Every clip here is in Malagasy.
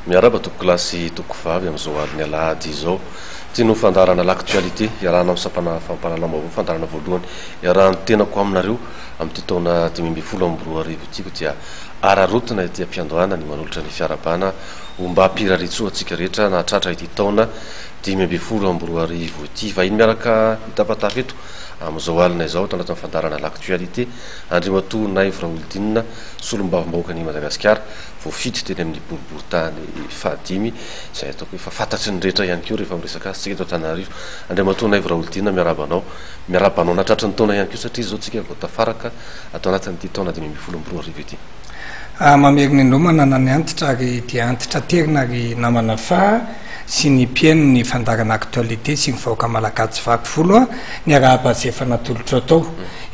miaraba toko klasy toko vavy am'izao aliny alahady izao ty no fandarana l'actualité iarahana am'sapana fampalalama fandarana voalohany iarahany tenako aminareo am'ty taona 2024 tyko dia ararotina ity ampiandohana ny manolotra ny fiarabana omba piraritsoo atsika rehetra na tratra ity taona 2024 ity va iny miaraka hitapatafy eto am'izao alina izao tanatin'ny fandarana l'actualité andrimatoa naivy raolodinina solombavambahoaka ny Madagasikara voafity teny amin'ny boriboritany fahadimy zay ataoko efa fantatry ny rehetra ihany koa rehefa miresaka azy tsika eto Antananarivo andrimatoa naivy raolodinina miarabanao natratra ny taona ihany koa satria zao tsika vao tafaraka atao anatin'ity taona 2024 ity mameriny andreo manana ny antitra ary dia antitra terina ary namana fa sy ny piaino ny fandarana actualité sy ny vahoaka malagasy vakivolo ny araha-bazefa natolotra atao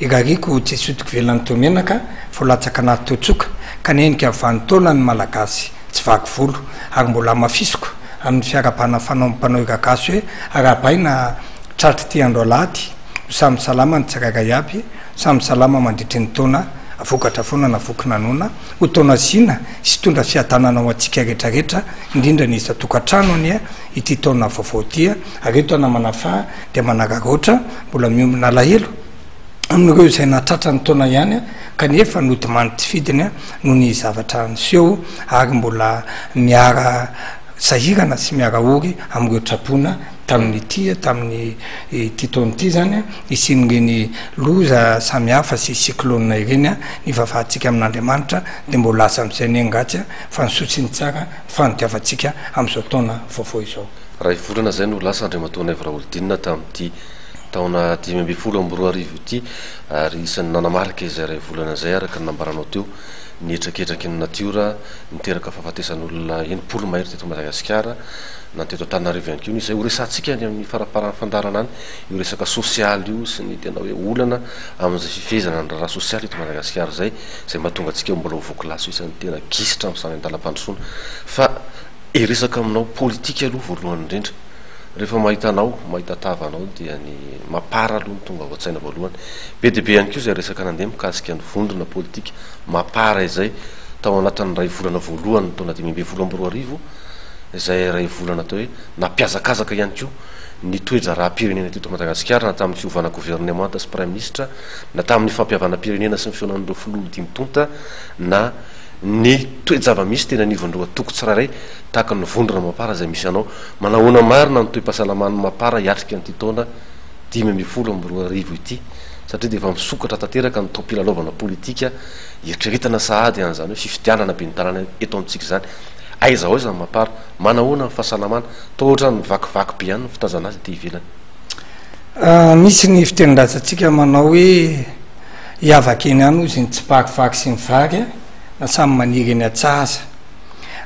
irariko tsy sotiko velany tomenaka voalatsaka anaty totsoka kanenika vanitaona ny malagasy tsy vakivolo ary mbola mafisoko amin'ny fiarabana fanaompanao irakaso hoe arahabaina tratra ty andro alady samy salama ny tsirairay aby samy salama mandritry ny taona avokatra foana na vokinanona ho taona zina sy tondra fiadanana ao atsika rehetrarehetra indrindra ny isa tokantrano any ity taona vaovao ty ary eto namana fa dia manararoatra mbola miomina lahelo amin'ireo izay natratra ny taona ihany kanefa nody manitsy fidiny noho ny zavatra niseho ary mbola miara sahirana sy miara ory amin'ireo trapona tamin'ny tia tamin'ny ty taona ity zany isinyreny loza samihafa sy cyclone ireny ny vavantsika amin'Andriamanitra dia mbola lasa am'izay ny angatsy fa nisotsiny tsara fanodiavatsika am'izao taona vaovao izao raha ivolana zay no lasa andrimatoa naivy raolodinina tamin'ity taona 2024 ity ary isan'ny nanamarika izay raha ivolana zay araka ny nambaranao teo nietraketraky ny natiora niteraka fahafatesan'olona 80 mahery teto Madagasikara na teto Antananarivo ihany koa izay ho resantsika any amin'ny faraparany fandarana any io resaka sosialy io sy ny tena hoe olana amin'izay fifezana ny raha sosialy eto Madagasikara zay mahatonga atsika mbola ho vokilaso isan'ny tena gisitra amin'ny samy an-dalam-pandrosoana fa resaka aminao politika aloha voalohany indrindra rehefa mahita tavanao dia ny mapara aloha ny tonga voatsaina voalohany be dia be ihany koa zay resaka nandeha mikasika ny vondrona politika mapara izay tao anatin'ny ray volana voalohany taona 2024 izay ray volana atao hoe nampiazakazaka ihany koa ny toetra raha-pirenena teto Madagasikara na tamin'ny fiovana gouvernemanta sy prime ministre na tamin'ny fampiavana pirenena sy ny fionan'ireo filolo dimitonta na ny toe-java-misy tena nivondroa toko tsirairay tahaka ny vondrona mapara zay misy anao manahoana marina ny toe-pahasalamany mapara hiatrika an'ity taona 2024 ity satria dia efa misokatra tanteraka ny tompilalaovana politika eritreretana sahady an'izany hoe fifidianana be ny tanàna eto amintsika zany aiza ao zany mapara manahoana ny fahasalamana toa ohatra ny vakivaky be ihany ny fitazana azy ty ivelany misy ny fitenindrasantsika manao hoe hiavaka eny any izy ny tsy pakivaky sy ny vary na samy maniry eny atsaza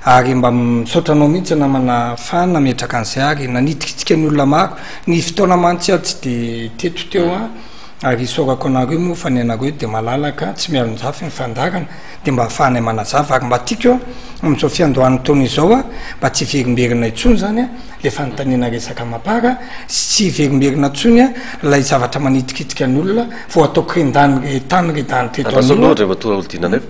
ary mba misaotranao mihitsy namana fa nametraka an'izay ary nanitikitsika ny olona maro ny fotoana mantsy aho tsy dia teto teo ary isorako anareo moa fa ny anareo dia malalaka tsy miaro nizafy ny fandarana dia mba hahafahanay manazava ary mba tiako amin'izao fiandohan'ny taona izao mba tsy verimberina intsony zany le fanontaniana resaka mapara sy verimberina intsony lay zavatra manitikitika ny olona vo ataoko rendany tany rendany teto an'olona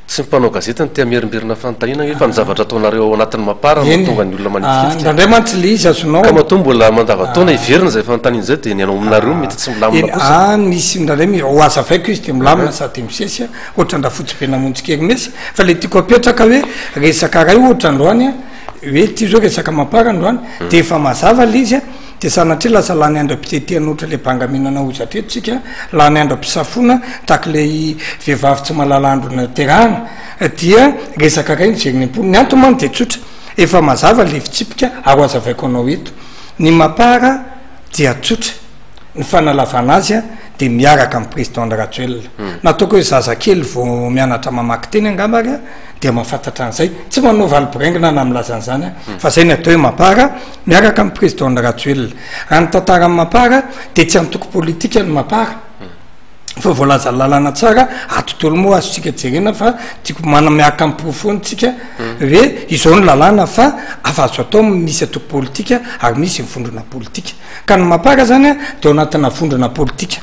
tsy mpanao gazetany tia mierimberina fanontaniana efa ny zavatra ataonareo ao anatin'ny mapara matonga ny olona manitikika ndray mantsy le izy azonao ka matoa mbola mandavataona iverina zay fanontaniana zay dia ny anao aminareo mety tsy milamina kosa misy ndraindray ho aza vaiko izy dia milamina sady misesy ohatra ndra fotsy be namonjy mesy fa le tiako apetraka hoe resaka ray ohatra androany hoe ty zao resaka mapara androany dia efa mazava le izy dia sanatria lasa lany andro ampitetehana ohatra le bangaminana ozatra etsika lany andro ampisafona tahaka le vehivavy tsy malalandro naterahana dia resaka ray niveriny am-polo ny antomany dia tsotra efa mazava le fitsipika ary azavaiko anao eto ny mapara dia tsotra ny fanalavana azy dia miaraka amin'ny président Rajoelina nataoko hoe zazakely vo mianatra mamaky teny angambary dia mahafantatra an'izay tsy manao valibiraingina na milazan'izany fa zay ny atao hoe mapara miaraka amin'ny président Rajoelina raha ny tantara amin'ny mapara dia tsy amin'ny toko politika ny mapara fa voalaza lalana tsara atontolo moa azontsika jerena fa tiako manamiaraka amin'ny profonditsika hoe izao ny lalàna fa afazo atao misy atoko politika ary misy ny vondrona politika ka ny mapara zany dia ao anatina vondrona politika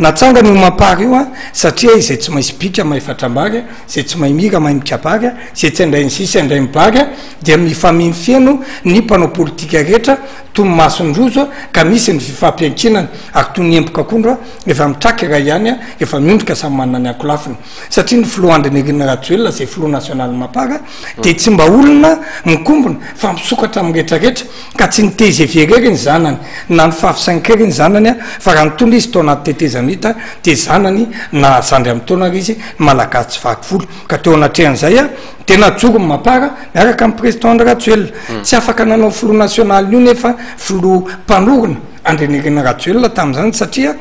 natsanga ny omapara io a satria izay tsy maintsy bika mahifatrambary zay tsy mahay mira mahay mikabary zay tsy andray ny sisy andray mibary dia mifaminy fieno ny mpanao politika rehetra toy masondrozo ka misy ny fifampiankinana ary toy ny emboka akondro efa mitraky raha ihany a efa miondrika samy manana ny akolafiny satria ny filohandriny irina rajoelona zay filoha nasionaly mapara dia tsy mba olona mikombona fa misokatra ami'rehetrarehetra ka tsy niteza everery ny zanany na ny fahafisainkery ny zanany a fa raha nitondra izy tao anaty tetezamita dia zanany na zandry amin'ny taona ry izy malagasy vakifolo ka teo anatrehan'izay a tena joro ny mapara miaraka amin'ny président rajoelona tsy afaka nanao filoha nasionaly io nefa filoha mpanorona andrenirina rajoelona tamin'izany satria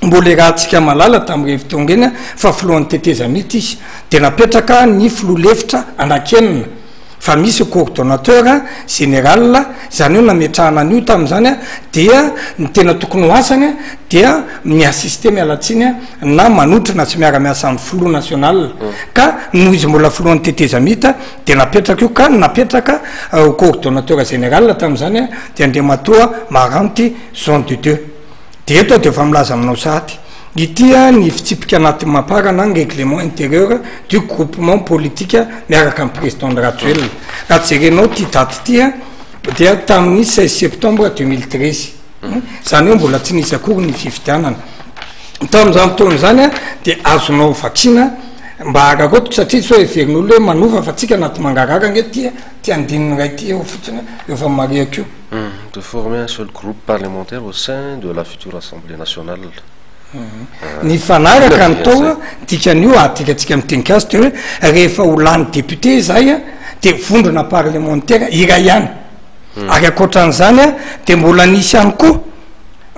mbola rahantsika malala tamin'ny revitongeny a fa filohan'ny tetezamita izy dia napetraka ny filoha lefitra anakenina fa misy coordonnateur général zany io nametrahana an'io tamin'izany a dia ny tena tokony ho asany a dia miassiste mialatsiny a na manotrana tsy miara-miasa amin'ny filoha national ka noho izy mbola filohan'ny tetezamita dia napetraka io ka napetraka coordonnateur général tamin'izany a dia andriamatoa Maranty Jean de Dieu dia eto dia efa milaza aminao saty itya ny fitsipika anaty mapara na ny règlement intérieur du groupement politique miaraka amin'ny président de rajoelona raha tsy jerenao ty daty tya dia tamin'ny 16 septembre 2013 zany hoe mbola tsy nisy akory ny fifidianana tamin'izany fotoana zany a dia azonao vaksina mba arakotoka satria tsy hoe everin'olo hoe manova fa tsika anaty mangarara nge ty andininy ray ty eo fotsiny efa mariako io de former un seul groupe parlementaire au sein de la future assemblée nationale. Ny fanaraka nytao dikan'io atikatsika miteny-kazo te hoe rehefa ho lany député zay a dia vondrona parlementaire iray ihany ary akoatran'izany a dia mbola nisy ihany koa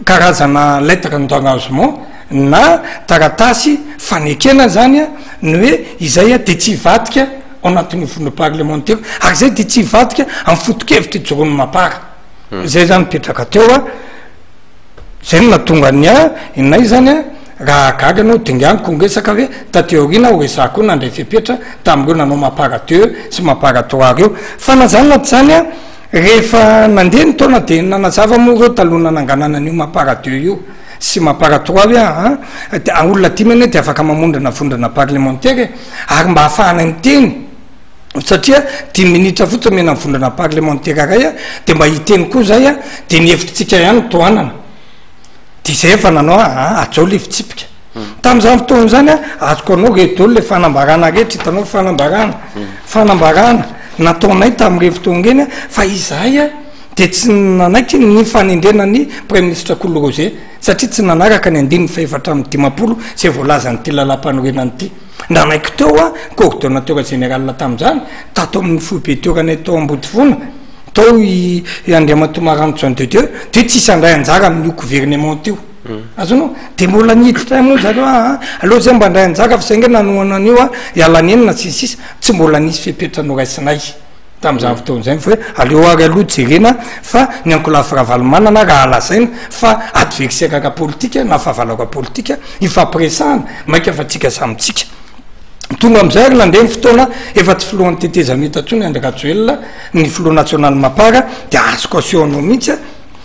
karazana lettre d'engagement na taratasy fanekena zany a ny hoe izay a dia tsy hivadika ao anatin'ny vondro parlementaire ary zay dia tsy hivadika amin'ny foto-kevitra ijorony mapara zay zany mipetraka teo a zay no natonga ny a inay zany a raha gaga anao dinganiko ngesaka hoe tateorina ho resako nandray fipetra tamin'ireo nanao mapara teo sy mapara toary eo fa na zany naty zany a rehefa nandeha ny taona dia nanazava moa reo taloha nananganana an'io mapara teo io sy mapara toary a olona ty many hoe dia afaka mamondrana vondrana parlementaire ary mba hahafahana ny teny satria 10 minitra fotsiny mena vondrana parlementaire ray a dia mba hiteny koa zay a dia nihevitritsika ihany toanana dia zay efa nanao ajao le fitsipika tamin'izany fotoana zany a azoko anao redolo le fanambarana rehetra hitanao fanambarana nataonay tamin'irey fotoana eny fa izahay a dia tsy nanaiky ny fanendrenany premier ministre Kolorozé satria tsy nanaraka ny andininy faefatra amin'ny 10 zay voalazany ty lalam-panorenany ty nanaiky teo a coordonnateur général tamin'izany tatao amin'ny foibeteorany tao Ambodifona tao i Andriamatoa Maranty Jean de Dieu dia tsisy andray anjara amin'io gouvernement tio azonao dia mbola niditra moa zareo aloha zay mba andray anjara fa zay nge nanoanan'io a ialanenina sisisy tsy mbola nisy fipetra noraisinay tamin'izany fotoana zay fa hoe aleo ary aloha jerena fa ny ankolafy ravalomanana raha alazaina fa adversaire politika na fahavalaka politika ifampiresahana maika fa tsika samytsika tonga am'izay ary nandeha ny fotoana efa tsy filohan'ny tetezamita tsony andry rajoelona ny filoha national mapara dia azoko asehoanao mihitsy a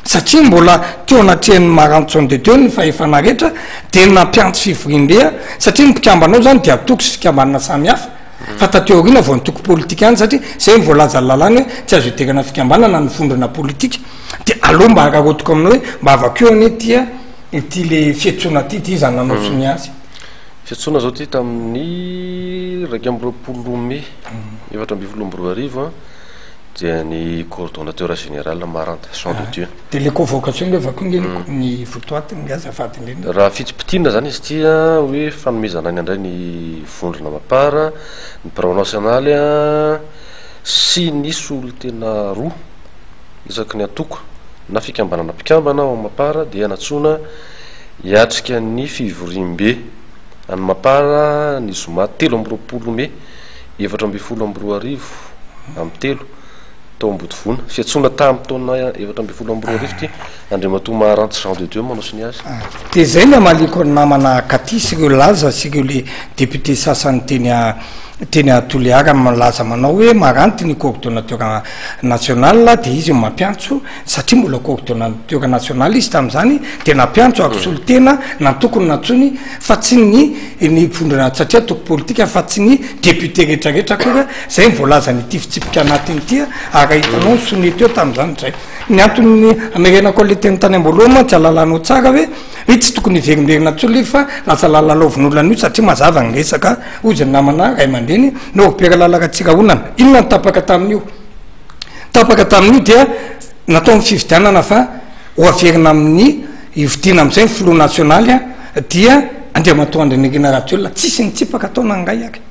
satria mbola teo anatrehan'ny Maranty Jean de Dieu ny fahefana rehetra dia nampiantsy fivorindrea satria ny mpikambanao zany dia atoko sy fikambanana samy hafa fa tateorina vao nitoko politika any satria zay mivolaza lalany hoe tsy azo iterana fikambanana ny vondrana politika dia aloha mba ararotoka aminao hoe mba avakeo anie tya ity le fiatsona ty zany nanao sony azy fiatsona zao ty tamin'ny 20 mai 2022 dia ny coordonnateur général Maranty Jean de Dieu dia le convocation nge avako nge ny fotoaty ny azafady indrindra raha fitsipitiana zany izy tya hoe fanomezana any andray ny vondrona mapara ny parlement national a sy nisy olo tena roa isaky ny atoko na fikambanana mpikambana ao mapara dia natsona hiatrika ny fivorimbe any mapara ny zoma 3 mai 2022 amin'ny 3 tao Ambodifona fiatsona tamin'ny taona 2022 ty Andriamatoa Maranty Jean de Dieu manao sy ny azy dia zay ny amaliko ny namana katy sy ireo laza sy ireo le député sasany teny teny atoliara malaza manao hoe maranty ny coordonnateur national de izy mampiantso satria mbola coordonnateur national izy tam'izany de nampiantso akosolo tena na tokony natsony fa tsy ny fondrona satria toko politika fa tsy ny député rehetrarehetra koa zay mivolaza ny ty fitsipika anatiny tia ary hitanao sony teo tam'izany zay ny antony amerenako le teny tany amboloha mantsy alalanao tsara hoe tsy tokony verimberina tsolo fa lasa lalalaovin'olona io satria mazava ny resaka ozy ny namana ray aman-dreny no opera lalaka tsiraonana inona ny tapaka tamin'io dia natao ny fividianana fa hoaverina amin'ny ividina am'izay ny flot nationaly dia andriamatoandry ny génératiola tsisy ny tsipaka ataona ngay aky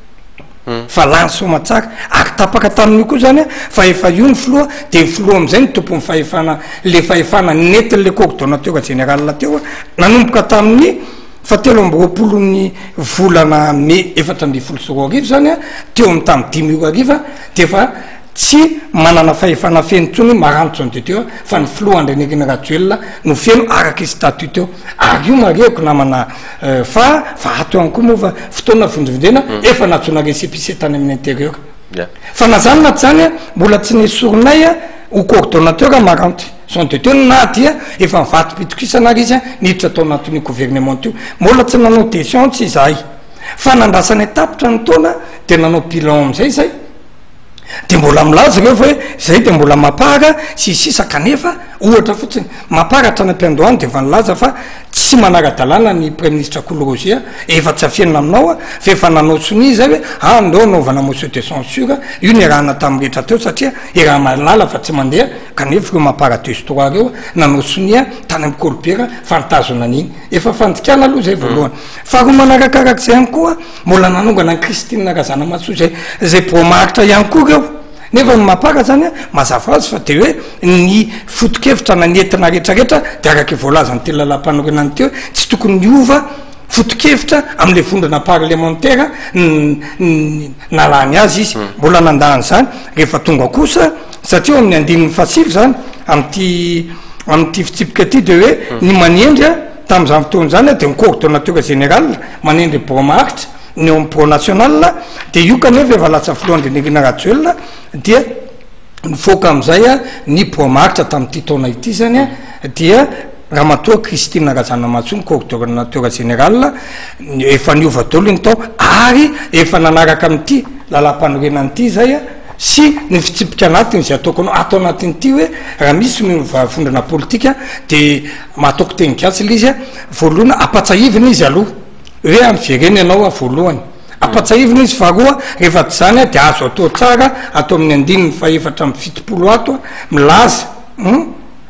fa lany soma tsara ary tapaka tamin'io koa zany fa efa io ny floa de ny floa am'izay ny tompo ny fahefana le fahefana netin'le coordonnateur général teo nanomboka tamin'ny fa 3 volana mai 7 zany teo amin'ny tamy 10 ariva de fa tsy manana fahefana feno tsony marantsony de teo fa ny floa andreny génératiola no feno araky statut teo ary io mariako namana fa ato ihany koa moa fa fotoana vondrovondena efa natsona récépissé tany amin'ny intérieur fa na zany naty zany mbola tsy nesoronay ho coordonnateur maranty son de teo na dia efa mivaty pitokisana izy niditra atao anatin'ny gouvernement teo mbola tsy nanao décision tsy zahay fa nandrasany tapitra ny taona de nanao bilan am'izay zay de mbola milaza reo fa hoe zay de mbola mapara sisisa kanefa ohatra fotsiny maparatra nampiandohany de fa nilaza fa tsy manara-dalàna ny premier ministre Kolorosia efa tsy afianina aminao fa efa nanao soni zay hoe andao naovana motion de censure io ny rahana tamin'ny rehetra teo satria raha malala fa tsy mandeha kanefa reo mapara de histoire eo nanao sonia tany amin'ny Kolobera fantazona an'iny efa fandikana aloha zay voalohany fa ro manarakarak'izay ihany koa mbola nanongana ny Christine Razana Masoa zay bromaritra ihany koa reo nefa ny mapara zany mazava azy fa de hoe ny fotokevitra na nentina rehetrarehetra de araky voalazany teny lalam-panorenany teo tsy tokony niova fotokevitra am'le fondrana parlementaire nalany azy izy mbola nandahany zany rehefa tonga kosa satria amin'ny andininy fasivy zany am'ty fitsipika ty de hoe ny manendry tam'izany fotoany zany de ny coordonnateur général manendry bromaritra ny eo pro national de io kanefa efa latsa floandreny génératiola dia nifoaka am'izay ny bromaritra tamin'ity taona ity zany dia raha matoa Christine Razana Masoa ny coordonnateur général efa niova dolo ny tao ary efa nanaraka amin'ity lalam-panorenanyity zay sy ny fitsipika anatiny zay ataoko atao anatin'ity hoe raha misy fondrana politika de mataoko teny gasy le izy voalohana apatsahivina izy aloha hoe am'vereny ianao voalohany apatsahivina izy faharoa rehefa tsy zany de azo atao tsara atao amin'ny andininy fa 7 ato milaza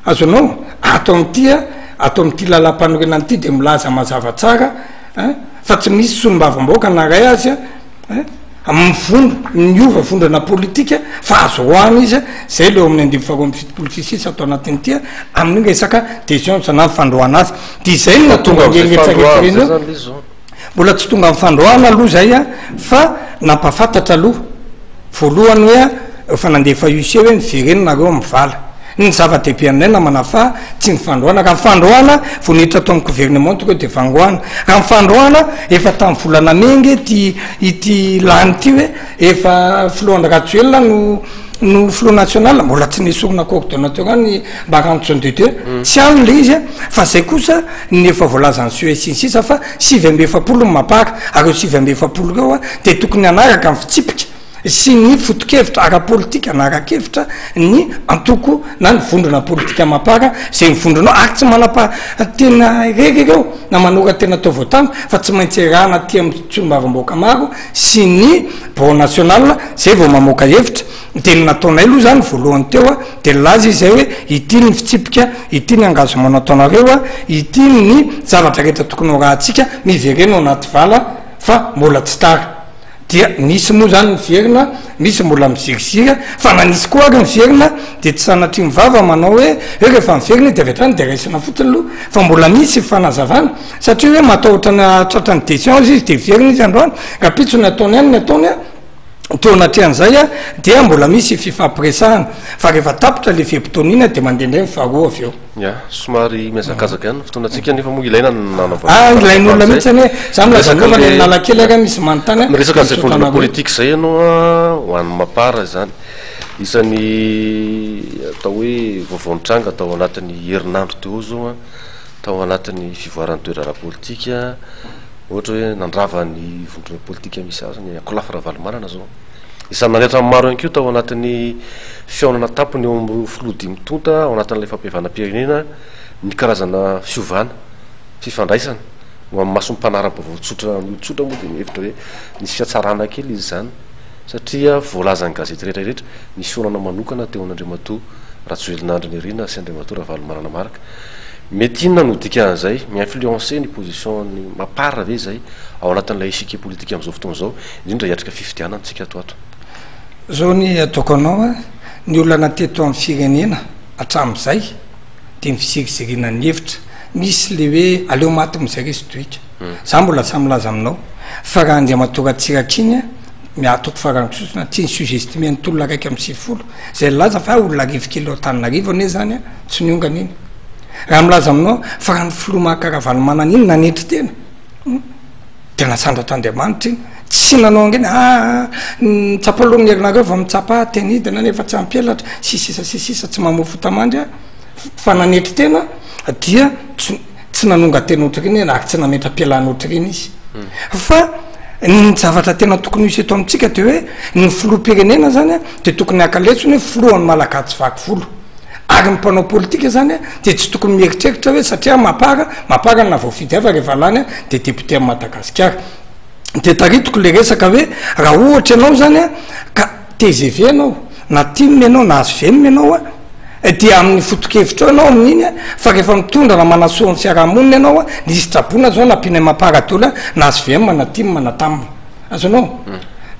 azonao atao am'tya atao am'ty lalam-panorenanyity de milaza mazava tsara fa tsy misy sonom-bavamboaka naray azy am'fondo niova fondrana politika fa azo hoany izy zay leo amin'ny 2 atao anatin'ty amin'ny resaka décision sana fandroana azy de izay no natonga ngeretsarehetrareny mbola tsy tonga mifandroana aloha zay fa nampafantatra aloha voalohany hoe efa nandefa UC hoe nivereny nareo mivala ny zava-dehibe aminay namana fa tsy mifandroana raha mifandroana voniditra atao amin'ny gouvernement toko de fangoana raha mifandroana efa tamin'ny volana menge ity lany ty hoe efa floandre actuel no flot national mbola tsy nesorona coordonnateur any Marantsony de Dieu tsy any le izy fa zay kosa ny efa voalazany suesinsisa fa 7 mapaka ary 7 reo de tokony anaraka amin'ny fitsipika sy ny fotokevitra ara-politika anarakevitra ny antoko na ny vondrona politika mapara zay mivondronao ary tsy manapa tena rery reo na manora tena atao voatano fa tsy maintsy rahana ty amin'ny tsombavamboaka maro sy ny bro national zay vao mamoaka hevitra de ny nataonay aloha zany voalohany teo de laza izy zay hoe ity ny fitsipika ity ny engagement nataonareo ity ny zavatra rehetra tokony ho rahantsika mivereno anaty vala fa mbola tsy tara dia misy moa zany miverina misy mbola mizirizira fa nanisy koa ary miverina de tsy sanatry mivava manao hoe rehefa miverina de avy atrany de raisina fotsiny aloha fa mbola misy fanazavana satria hoe matahotra na tratrany décision izy de verina izy androany raha pitso ny ataony any ny ataony teonatrean'izay a dia mbola misy fifampiresahana fa rehefa tapotra le fepitoniana de mandehandray mifaroa avy eo ya somary miazakazaka ihany fotoanatsika nefa moa ilaina ilain'olona mihitsy any hoe za milazakova ny nalakely aka misy manontany miresaka zay fondrona politika zay ianao a ho an'ny mapara zany isan'ny atao hoe vaovaonitranga atao anatin'ny herinandro teo zao a atao anatin'ny fivoaran'ny toerara-politika ohatra hoe nandravany vondrona politika misy azy ny akolafy ravalomanana zao isan'ny nanretra maro ihany keo tao anatin'ny fiaonana tapony eo amin'ny filody mitonta ao anatin'ilay fampihavanam-pirenena ny karazana fiovana fifandraisana ho amin'ny masompanara-bavaotsotra miotsotra moa dia mihevitra hoe nisy fiatsarana kely izy zany satria voalazany gazety rehetrarehetra ny fionana manokana teo an'Andriamatoa Ratsoelinandry Nirina sy Andriamatoa Ravalomanana Maraka mety inona no dikan'izay mi-influencer ny position ny mapara ve zay ao anatin'ilay échiquier politique amin'izao fotoana izao indrindra hiatrika fifidianana antsika atoato zao ny ataoko anao a ny olana teto amin'ny firenena hatramin'izay dia mifizirizirina ny hevitra misy le hoe aleo maty mizay resy toika za mbola samylaza aminao fa raha Andriamatoa Ratsirakiny miatoko farangisosona tsy ny sugestime ny tolona raiky amin'ny sivifolo zay laza fa olona arivokely eo Antananarivo ane zany a tsy niongana iny raha milaza aminao fa raha ny filomaha-karavalomanana iny nanetry tena tena sandratr'Andriamanitra iny tsy nanao angeny nitsapalohan'ny herinareo va mitsapa tenidina nefa tsy ampielatra sisisa tsy mamofotamandry a fa nanetry tena dia tsy nanonga tena ohatr'ireny ary tsy nametra-pialana ohatr'ireny izy fa ny zavatra tena tokony misy eto amintsika de hoe ny filoham-pirenena zany a de tokony akaletsony hoe filohan'ny malagasy vaky volo ary ny mpanao politika zany a de tsy tokony mieritreritra hoe satria mapara na voafidiava rehefa lany a de député amin'ny Madagasikara de taritoko le resaka hoe raha ohatra ianao zany a ka TGV anao na time anao na ASVM anao a dia amin'ny fotokevitra eo anao amin'iny a fa rehefa mitondra na manasoa ny fiarahamonina ianao a nisy sitrabona zao nampina mapara tola na ASVM na time na tamina azonao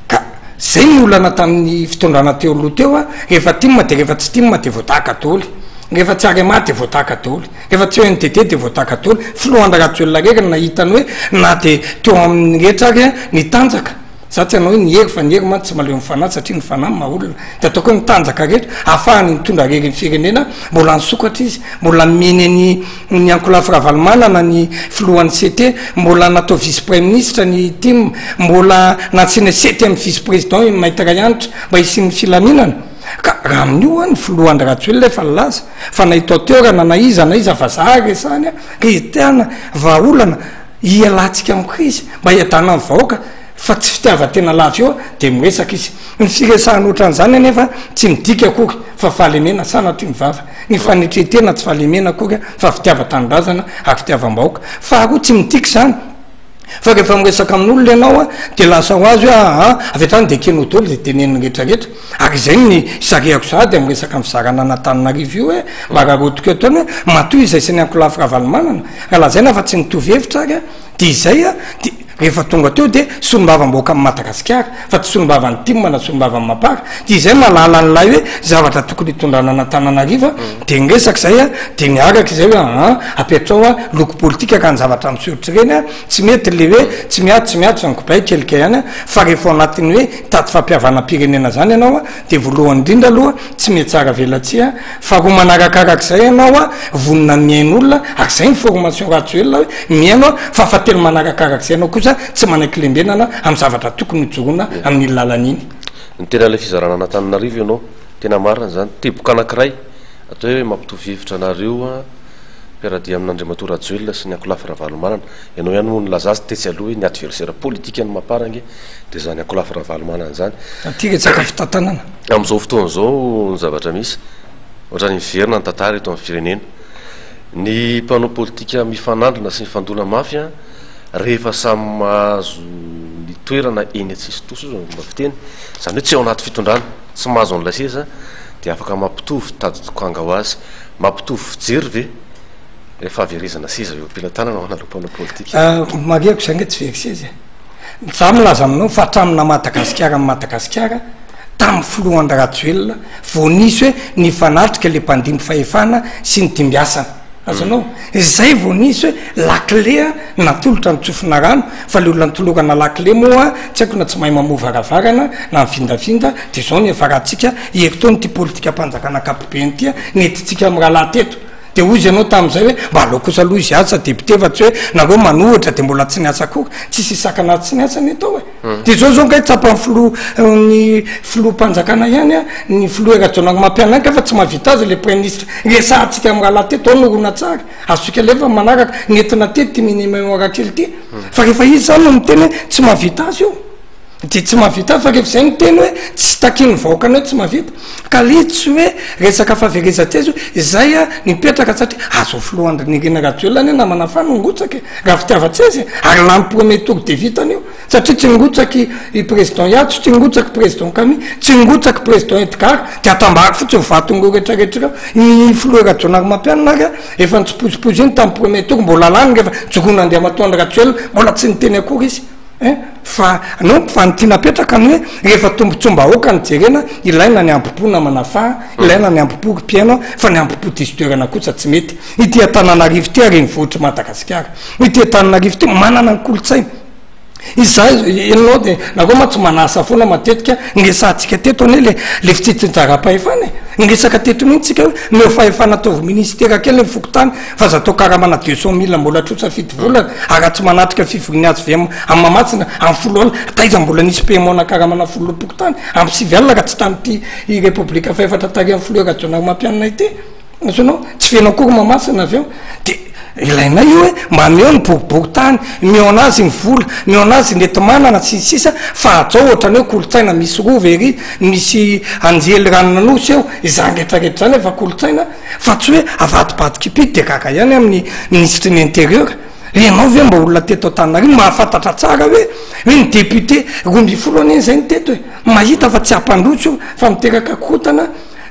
ka zay ny olana tamin'ny fitondrana teo aloha teo a rehefa time de rehefa tsy time de voatahaka toly rehefa tsy arema de voatahaka toly rehefa tsy ONTT de voatahaka toly filohandra Ratsoelina reka nahitany hoe na de teo amin'ny rehetra ary a ny tanjaka za tsy anao hoe nihery fa nihery ma tsy maleo mifanahy satria ny fanahy maolona de ataoko hoe mitanjaka rehetra ahafahany mitondra rery ny firenena mbola nisokatra izy mbola meny ny Ankolafy Ravalomanana ny filohan'ny CT mbola natao vice premier ministre ny tim mbola natsina 7e vice président Maître Rayanitra mba isin'ny filaminana ka raha amin'io a ny filohan'ny Ratsoelina efa laza fa nahitao teo raha na iza fa za resany a ka izy tiana vaolana hialantsika amiko izy mba hiadana amin'ny vahoaka fa tsy fitiava-tena lava eo de miresaka izy ny firesahany ohatran'izany anefa tsy midika akory fa fahalemena sanatry ny vava ny fanetretena tsy fahalemena akory fa fitiava-tanindrazana ary fitiavam-bahoaka fa akoa tsy midika zany fa rehefa miresaka amin'olona ianao a de lasa ho azy hoe avy atrany de keno dolo de teneniny rehetrarehetra ary zay ny sarehako za de miresaka amin'ny fizarana Antananarivo io hoe mba raha rotoka eo tany hoe matoy izay sy ny Ankolafy Ravalomanana raha lazaina fa tsy nitovy hevitra ary a de izay a de rehefa tonga teo de solombava-mboaka amin'ny Madagasikara fa tsy solombavany time na solombavany mapara de izay malala n'lay hoe zavatra tokony hitondrana Antananarivo de nresaka zay a de niaraka zay hoe apetrao a loko politika ka ny zavatra misoritra reny a tsy mety le hoe tsy miady zany kobay kelikay ihany a fa rehefa ao anatin'ny hoe tady fampihavana-pirenena zany ianao a de voalohany indrindra aloha tsy mety tsara velatsia fa roa manarakarak'izay ianao a vonina miain'olona ary zay ny formation Ratsoelina hoe miaino fa fatelo manarakarak'izay ianao tsy manaiky lembenana amin'ny zavatra tokony hijoroana amin'ny lalan'iny ny tena ilay fizarana Antananarivo ianao tena marina zany teboka anankiray atao hoe mampitovy hevitra anareo a mpiaradia amin'Andriamatoa Ratsoelina sy ny Ankolafy Ravalomanana ianao ihany moa nilazazy tetsy aloha hoe ny adversaire politique ny maparange de zany Ankolafy Ravalomanana zany atika tsaka fitantanana amin'izao fotoana zao ny zavatra misy ohatrany miverina ny tantara eto amin'ny firenena ny mpanao politika mifanandrina sy ny fandona mafy a rehefa samy mahazo ny toerana eny atsisy toso zao mba fiteny zany hoe tsy ao anaty fitondrana tsy mahazo an'ilay seza de afaka mampitovy taditokanga ho azy mampitovy fijery ve rehefa averezana seza eo ampilatanana ao analoha mpanao politika mariako zay nge tsy very seza za milaza aminao fa hatramina Madagasikara amin'ny Madagasikara tamin'ny filohan'ny Ratsoelina vo nisy hoe ny fanatrika le mpandimby fahefana sy ny dimbiasana azanao izay vo nisy hoe lakle natolotra mitsofina rano fa le olona nitolorana lakle moa tsy haiko na tsy mahay mamovaravagana na mivindavinda de zao ny efa rahantsika ektony ty politika mpanjakana kapoben tya netitsika amy raha lahy teto de ozy ianao tam'izay hoe mba alao kosa aloha izy asa depute fa tsy hoe nareo manohitra de mbola tsy niasa koa tsisy isakana tsy niasany atao e de zao ngai tsapany ny filoampanjakana ihany a ny filoerajonag mampianaka fa tsy mahavita azy le premier ministre resahantsika amy raha lahy teto ao norona tsara azosika lefa manaraka nentina tety ty minimemorakely ty fa rehefa izy zany no miteny hoe tsy mahavita azy io de tsy mahavita fa rehefa zay miteny hoe tsy takiny vaokany hoe tsy mahavita ka le tsy hoe resaka fahavereza-ty azy io zay a nipetraka satria azo filohandrinirina rajoelany na manafana ngotsaky raha fitiavatsy azy ary lamy premier tour de vitany io satria tsy ngotsaky i président Yatso tsy ngotsaky président Kami tsy ngotsaky président Edgar de atambary fotsy vatongo retraretra ny filoerajonary mampiananary efa nitsiposipoziny tamy premier tour mbola lany rehefa jokona andeha matondra rajoelna mbola tsy niteny akory izy fa no fa nytianapetraka ny hoe rehefa tombotsombahoaka ny jerena ilaina ny ampopona manafa ilaina ny ampopoky piano fa ny ampopo distoerana kosa tsy mety ity Antananarivo ty ary nivohitry Madagasikara ity Antananarivo ty manana ny kolotsaina izay enao de nareo ma tsy manasa foana matetika ngesahantsika teto ane le fitsitsinjara-pahefana ngesaka teto mihitsika hoe meo fahefana ataovy ministera kely ny fokotany fa za atao karamana 200 000 mbola trosa fito volana ary tsy manatrika fivoriany azy ve amy mamatsina amy folo alina taiza mbola nisy paiemona karamana folo pokotany amy 9 alina ka tsy tamity i repoblika faefatra tary amy filoerajonary mampianina ity azonao tsy fenao kory mamasina avy eo de ilaina io hoe mba meo ny boriboritany meo anazy ny vola meo anazy netimanana sisisa fa atsao ohatrany hoe kolotsaina misy rova ery misy anjely ranonanosy eo izany retraretra zany efa kolotsaina fa tsy hoe avadibadikipity de kaka ihany amin'ny ministre ny intérieur enao ve mba olona teto Antananarivo mahafantatra tsara hoe ny député 12 ane zay ny teto hoe mahita fa tsy ampandrotsy io fa miteraka korotana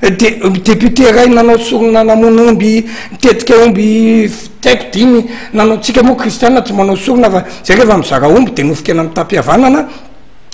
de député ray nanao sorona namono omby tetika omby taiko dimy nanao tsika moa kristiana tsy manao sorona fa zay rehefa mizara omby de nofikena mitapiavanana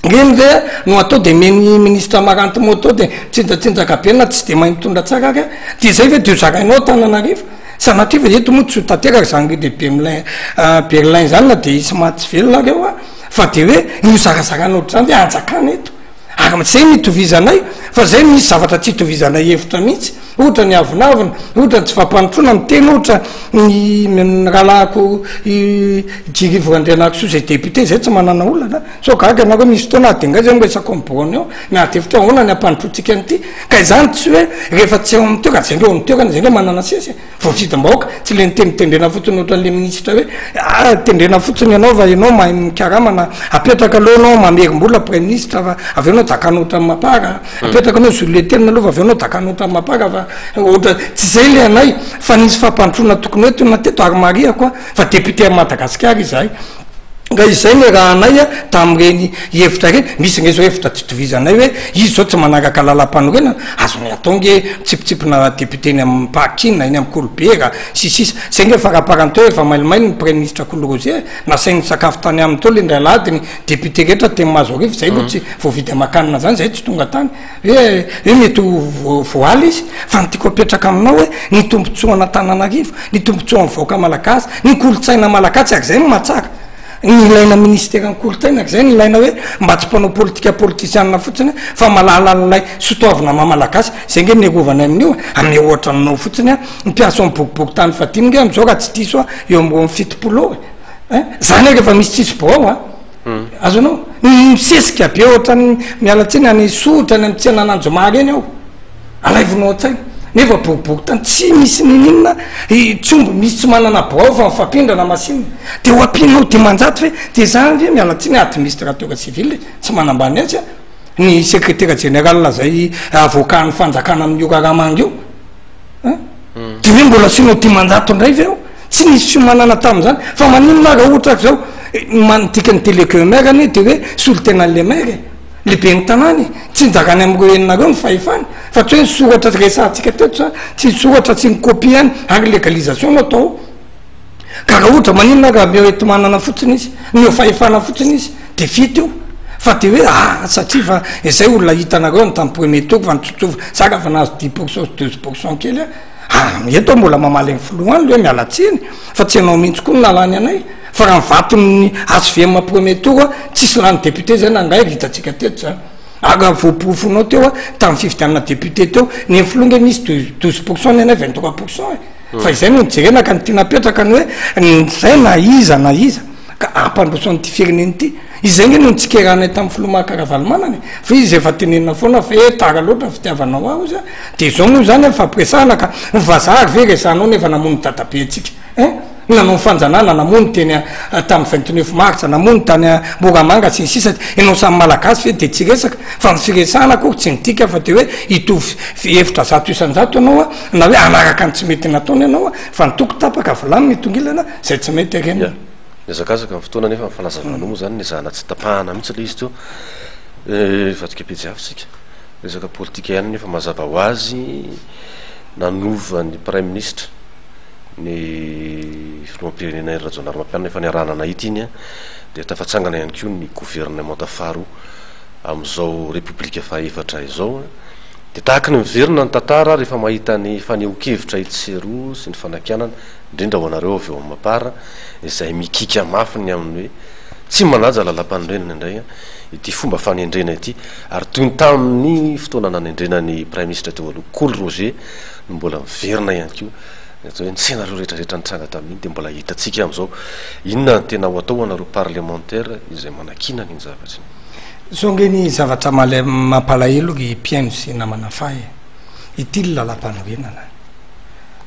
reny ve no atao de meny ministre maranty moto de tsinjatsinjaka bena tsy de mahay mitondra tsara ary de zay ve de zarainao Antananarivo sanatria fa eto moa tsy ho tanteraka zany de Berlin zany na de isy maty velona reo a fa de hoe io zarazarana ohatr' zany de anjakana eto ary zay mitovizanay fa zay misy zavatra tsy hitovizanay hevitra mihitsy ohatra ny avinavina ohatra ny tsy fampanotrona miteny ohatra ny rahalahako jirivoroandrianako so zay député zay tsy manana olana so gaga anareo misy fotoana adengay zay miresaka mborony eo miadevitra ahoana ny ampanotrotsika an'ity ka izany tsy hoe rehefa tsy eo amy toerana zay ndreo amy toerana zay ndre manana sesy voavidim-bahoaka tsy le nitenitendrena fotsiny ohatran'le ministre hoe tendrena fotsiny ianao fa ianao mahay mikaramana apetraka aloha anao mamerim-bola premier ministre fa avy anao dakanohatra amy mapara apetraka anao zoletenina aloha fa avy anao dakanohatra amy mapara fa ohatra tsy zay le anay fa nisy fampantrona tokony hoe tona teto ary maria koa fa député a Madagasikara izay nga izay ny raha anay a tam'ireny hevitra reny misy ngezo hevitra tsy tovizanay hoe izy zao tsy manaraka lalam-panorenana azony ataonge tsipitsipina député ny amy Pakina iny amy Kolbera sisisa zay nge faraparanteo efa mailomailo ny premier ministre Koloroze nasainy sakafo tany aminy teo le ndray ladiny député rehetra teny mazo arivo zay aloha tsy voavidy amakanina zany zay tsy tonga tany hoe mety voaly izy fa nytiako apetraka aminao hoe ny tombontsoana Antananarivo ny tombontsoana vahoaka malagasy ny kolotsaina malagasy ary zay ny mahatsara ny ilaina ministera ny kolotsaina zay ny ilaina hoe mba tsy mpanao politika politisianina fotsiny fa malalalay sotoavina mamalagasy zay nge niarovanay amin'io amin'ny ohatra nanao fotsiny a mpiasa amy boriboritany fadiny nge am'izao raha tsy diso a eo ambo amy fitopolo zany hoe rehefa misy tsisy bao a azonao misesika be ohatrany mialatsiny any sotra ny amtsenananjomary eny ao alaivinao an-tsaina nefa boriboritany tsy misy nininona tsombo misy tsy manana bao fa mifampindrana masinina de ho ampinao dimanjato fe de zany ve mialatsiny administrateur civil tsy manambany azy a ny secrétaire général zay avocat ny fanjakana amin'ny ioraramanga io de hoe mbola sinao dimanjato ndray ve eo tsy nisy fiomanana tam'zany fa maninona raha ohatra zao mantika ny télécomère any de hoe solotenan'le maire lehibe ny tanany tsy njakany am'ireo eninareo ny fahefany fa tsy hoe ny soratra resahantsika teto tsy soratra tsy ny copie any ary légalisation no atao ka raha ohatra maninona raha meo ety manana fotsiny izy meo fahefana fotsiny izy de vita io fa de hoe satria fa izay olona hitanareo ny tamy premier tour fa nitsotsova saka fa nahazo 10% 12% kely eto mbola mamalegny filohany le hoe mialatsiny fa tsy anao mihitsy koa nalany anay fa raha mivatony ASVM premier tour tsisy lany député zay nangay hitatsika teto zany aga voapofonao teo a tamin'ny fifidianana député teo ny filonga misy 12% ny anay 23% fa izay no nijerena ka nytia napetraka ny hoe zay na iza ka ampandrosoany ty fireneny ty izay nge no nitsikeranay tamin'ny filomaha-karavalymanany fa izy efa tenenina foana fa tara loatra fitiavanao ao za de zao moa zany fampiresahana ka vazaha ve resanao nefa namony dadabe atsika nanao fanjanana namony teny tamin'ny 29 mars namony tany Moramanga sy ny sisa enao samy malagasy fe de tsy resaka fa ny firesahana koa tsy nitika fa de hoe itovy efitra 100 anao na hoe anaraka ny tsy mety nataony anao fa nitoko tapaka vilamy mitongilana zay tsy mety arena zakazaka ny fotoana nefa mifanazavana moa zany ny zana tsy tapahana mihitsy le izy teo vatika pejavitsika resaka politika ihany nefa mazava ho azy nanova ny prime ministre ny filoam-pirenena rajonary mampianana efa niarahana nahity iny de tafatsangana ihany koa ny gouvernement faro am'izao république faefatra izao de tahaka ny miverina ny tantara rehefa mahita ny faneho-kevitra itsero sy ny fanakianana indrindra ho anareo avy eo amin'ny mapara izay mikika mafiny aminy hoe tsy manaja lalam-panondrenana indray ity fomba fanendrena ity ary toy ny tamin'ny fotoana nanendrenany prime ministre teo aloha Coly Roger no mbola miverina ihany koa hoe ny senareo rehetrarehetra nitranga tamin'iny de mbola hitatsika am'izao inona ny tena ho atao anareo parlementaire izay manakina ny zavatra zao nge ny zavatra mampalahelo ry mpiaino sy namana fay ity l lalam-panorenana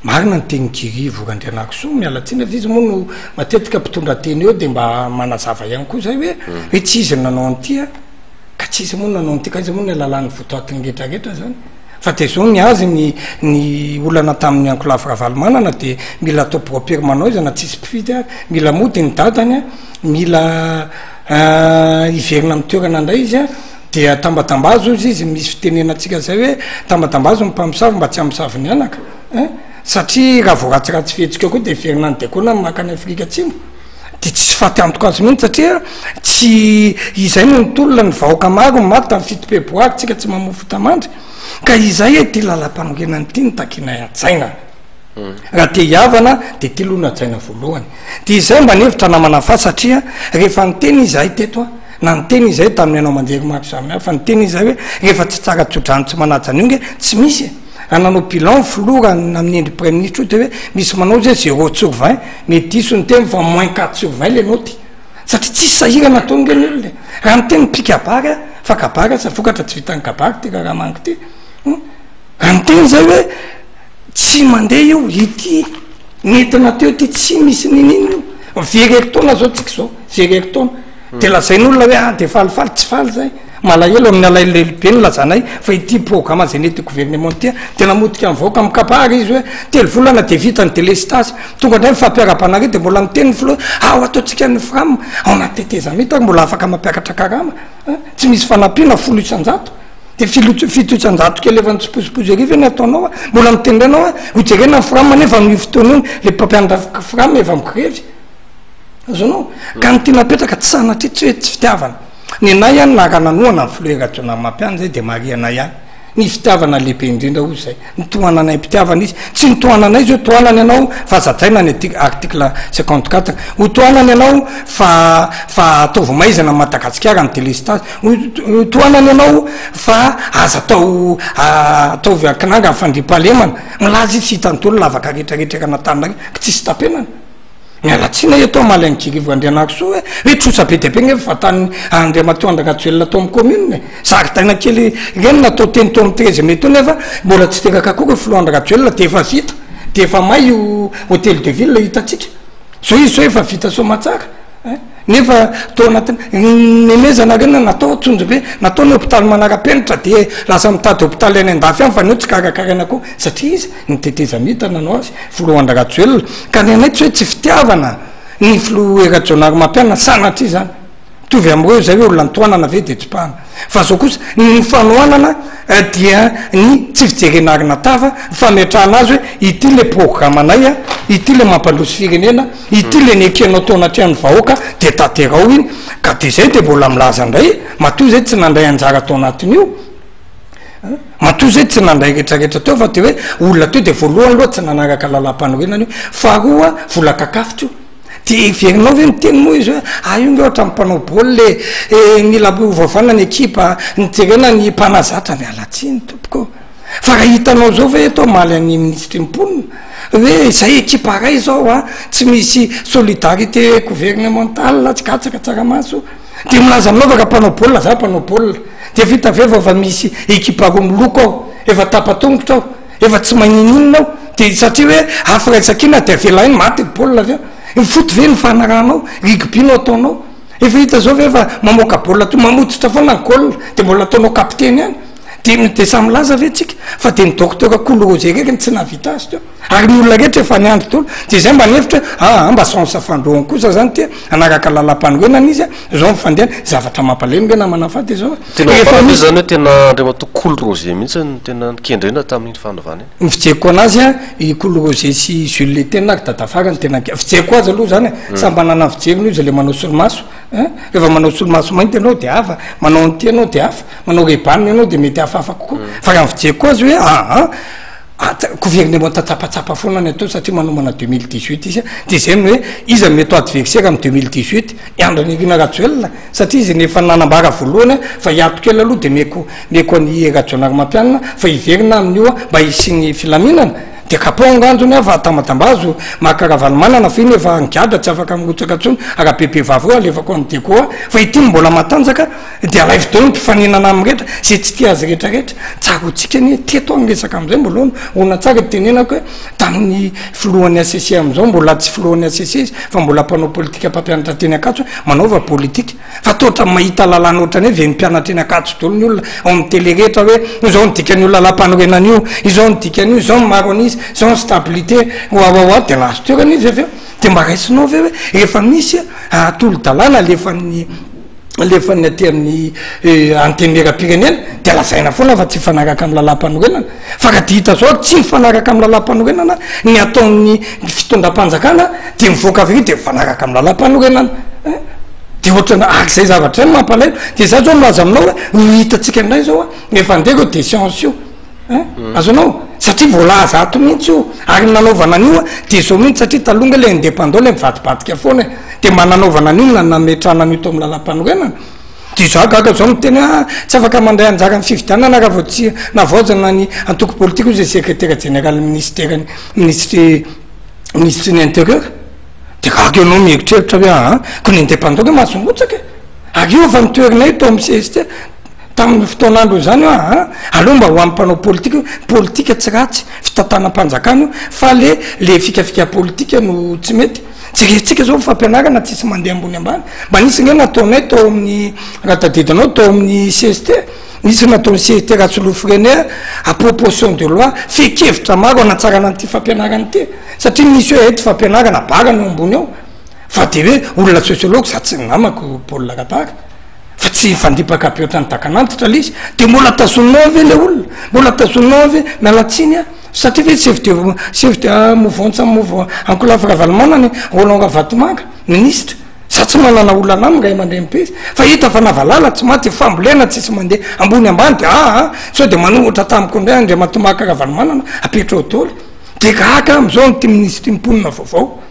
marina ny tenikirivo randrianakisoa mialatsiny fa izy moa no matetika mpitondra teny eo de mba manazava ihany koa zay hoe tsy izy nanao antya ka tsy izy moa nanao anty ka izy moa ny alalan'ny votoatiny retrarehetra zany fa de zao ny azy ny olana tamin'ny ankolafiravalmanana de mila atao propire-manao izy na tsisy mpifidy mila mody ny dadany mila iverina amin'ny toerana indray izy de tambatambazo izy misy fitenenatsika zay hoe tambatambazo mpamosavy mba tsy amosavy ny anaka satria raha voaratsiratsy fihetsika koa de iverina ny dekona makany Afrika Atsimo de tsisy faty antoko azy mihitsy satria tsy izay no nitolona ny vahoaka maro maty tamin'ny fito febroary tsika tsy mamofo tamandry ka izay ty lalam-panorenany ty ny takinay atsaina raha te hiavana de ty lohana atsaina voalohany de izay mba nevitra namana fa satria rehefa nyteny izay teto na nyteny izay tamin'ny anao manjery maro samihafa fa nyteny izay hoe rehefa tsy tsara tsodrano tsy manaja an'io nge tsy misy ananao bilan flora amin'ny endry premier ministre de hoe misy manao zay 0/20 mety iso ny teny fa -4/20 le noty satria tsisy sahirana ataony nge ny olona raha nyteny pikabary fa kabary sa vokatra tsy vitany kabary ty raha mangy ty raha nyteny zay hoe tsy mandeha io ity nentina teo ty tsy misy ninino verektona zao tsika zao verektona de lazain'olona hoe de falifaly tsy faly zay malahelo amin'ny alailelibe ny lazanay fa ity programme zay nety gouvernement ty de namodika amin'ny vahoaka mikabary izy hoe telo volana de vita ny délestage tonga ndray mifampiara-panare de mbola miteny flo ao ataotsika ny frame ao anaty teteza mita mbola afaka mampiakatra karama tsy misy fanampiana 100 de fito isanjato kely efa nitsiposiposy ariva ny ataonao mbola mitendranao hojerena ny frame nefa amin'ny fotoana le mpampianatra frame efa migrevy azonao ka ny tia napetraka tsy sanatry tsy hoe tsy fitiavana ny anay ihany narananoana ny filoeratsona mampiany zay de marianay ihany ny fitiavana lehibe indrindra o zay nytohananay mpitiavana izy tsy nytohananay izy hoe tohanany ianao fa zajaina ny article 54 ho tohanany ianao fa ataovy maizana Madagasikara ny délestage tohanany ianao fa aza ataovy akinanga ny fandripahalemana milaza izy hitantolo lavaka rehetrarehetra natana ka tsisy tapenana mialatsina atao malainy kirivo andrianakisoa hoe trosa be deabe nge fatany andriamato Andrakatsoelina atao amin'ny commune zaritaina kely reny natao teny tao amin'ny 13 mai teo nefa mbola tsy teraka koa filoha Andrakatsoelina de efa vita de efa may io hôtel de ville hitatsika zao izy zao efa vita somatsara nefa tao anatiny nemezana reny natao tsonjo be natao ny hôpitaly manara-penitra de lasa mitady hôpitaly any andafy any fa neo tsy karakarana koa satria izy niteteza mita nanao azy filoha Andrakatsoelina ka ny anay tsy hoe tsy fitiavana ny filoha erajonary mampianana sanatry zany tovy amreo zay hoe olona nitoanana ve de tsipahana fa zao kosa ny fanoanana dia ny tsy fijerenarina tava fametrahana azy hoe ity le programme anay ity le mampandroso firenena ity le nekenao tao anatrehany vahoaka de taterao iny ka de zay de mbola milaza ndray matoy zay tsy nandray anjara tao anatin'io matoy zay tsy nandray retraretra teo fa te hoe olona teo de voalohany loha tsy nanaraka lalam-panorenana io faharoa vola kakafotro de iverinao ve miteny moa izy hoe io nge ohatra mpanao boly le mila vavana ny ekipa nyterena ny mpanazatra mialatsiny tompoko fa raha hitanao zao ve atao maly any ministre mponina hoe zay ekipa ray zao a tsy misy solidarité gouvernementale tsy katsaka tsaramaso de milaza aminao fa ka mpanao baolina za mpanao baolina de vita veva fa misy ekipa roa miloko ao efa tapatongotra ao efa tsy magnininonao de satria hoe afiraisakina de avela iny maty baolina aveo mifoty ve ny fanaranao rigbynao ataonao efa hita zao ve fa mamoaka baolina to mamotsitra foana ny golina de mbola ataonao kapiteny any de samy laza ve tsika fa de ny docteur Koulrosé reky tsy navita azy teo ary ny olona rehetra efa niandry tolo de zay mba nihevitra hoe mba sansa fandrohany kosa zany ty anaraka lalam-panorenana izy zao mifandehana zavatra mampalemy nge namana fady zao tena zany hoe tena andriamato Koulrosé mihitsy ny tena nikendrena tamin'iny fandovany ny fijeko anazy i Koulrosé sy Jules le tena ary dadafarany tena fijeko azy aloha zany samby anana fijeriny izy le manao solomaso rehefa manao solomaso mainty anao de hafa manao an'ity anao de hafa manao rebaniny anao de mety hafahafa kokoa fa raha fijeko azy hoe gouvernement tatsapatsapa foana ny atao satria manomana 2018 izy de zay ny hoe izy mety adversaire am 2018 iandran'irina ratjoelna satria izy nefa nanambara voalohany fa hiatokely aloha de meko any rajonary mampianina fa iverina amin'io mba hisigny filaminana de kapoangandrony fa tamatambazo mahakaravanomanana fa iny efa ngiadra tsy afaka mirotsaka tsony arahapepe vavy alefako any dekoa fa itiny mbola matanjaka de alaividony mpifaninana amrehetra zay tsy tia azy rehetrarehetra tsarotsika ny teto anresaka am'izay mbolohany ona tsara tenenako hoe tamin'ny filohan'ny ACC am'izao mbola tsy filohan'ny ACC izy fa mbola mpanao politika mpampianatra teny akatso manaova politika fa toatra mahita lalàna ohatrany hoe venimpianatra eny akatso dolo ny olona ao amin'ny tele rehetra hoe izao nydikany olona lampanorenan'io izao nydikany io izao ny maro an'izy zao stabilité oaoa de lazo toerana izy aveo de mba raisinao ve hoe rehefa misy atolo-dalàna lefa ny aty amin'ny antenera-pirenena de lazaina foana fa tsy mifanaraka amin'ny lalam-panorenana fa raha de hita zao tsy mifanaraka amin'ny lalam-panorenana ny ataon'ny fitondram-panjakana de mivoaka avy de mifanaraka amin'ny lalam-panorenana de ohatrana zay zavatra zany mampalaino de za zao milaza aminao hoe hitatsika indray zao efa ndeko de science io azonao satria voalaza ato mihitsy io ary nanaovana an'io de zao mihitsy satria talonga le indépendant le mivadibadika foana de mananaovana an'io na nametranan'io to amin'ny lalam-panorenana de za gaga zao miteny tsy afaka mandray anjara ny fividianana raha vao tsy navaozana ny antoko politique io zay secrétaire général ministre ny intérieur de gaga anao mieritreritra hoe ko ny indépendant ke mahasongotsaka ary io fa mitoerinay to amin'ny CST tamin'ny fotoanandro zany aloha mba ho amin'ny mpanao politika tsy ratsy fitantanam-panjakana io fa le fikafika politika no tsy mety tsy retsika zao fampianarana tsisy mandeha ambony ambany mba nisy nge nataonay tao amin'ny raha tadidinao tao amin'ny CST nisy nataon'ny CST ratsolofrené à proposition de loi fekevitra maro anatsarana an'ity fampianarana ity satria misy hoe ety fampianarana barana eo ambony ao fa de hoe olona sociologue za tsy namako baolina ratara fa tsy fandipaka be ohatrany takanantitra le izy de mbola tazonao ave le olona mbola tazonao ave mialatsiny satria ve chef de mouvance ankolafiravalmanany Roland Ravatomanga ministre sa tsy manana olana aminy ray aman-dreny be izy fa hita fa navalala tsy maty fambolena tsisy mandeha ambony ambany de sao de manohitra tamiko indray Andriamatomanga Ravalomanana apetra ao daholo de gaka am'izao nyty ministre mponina vaovao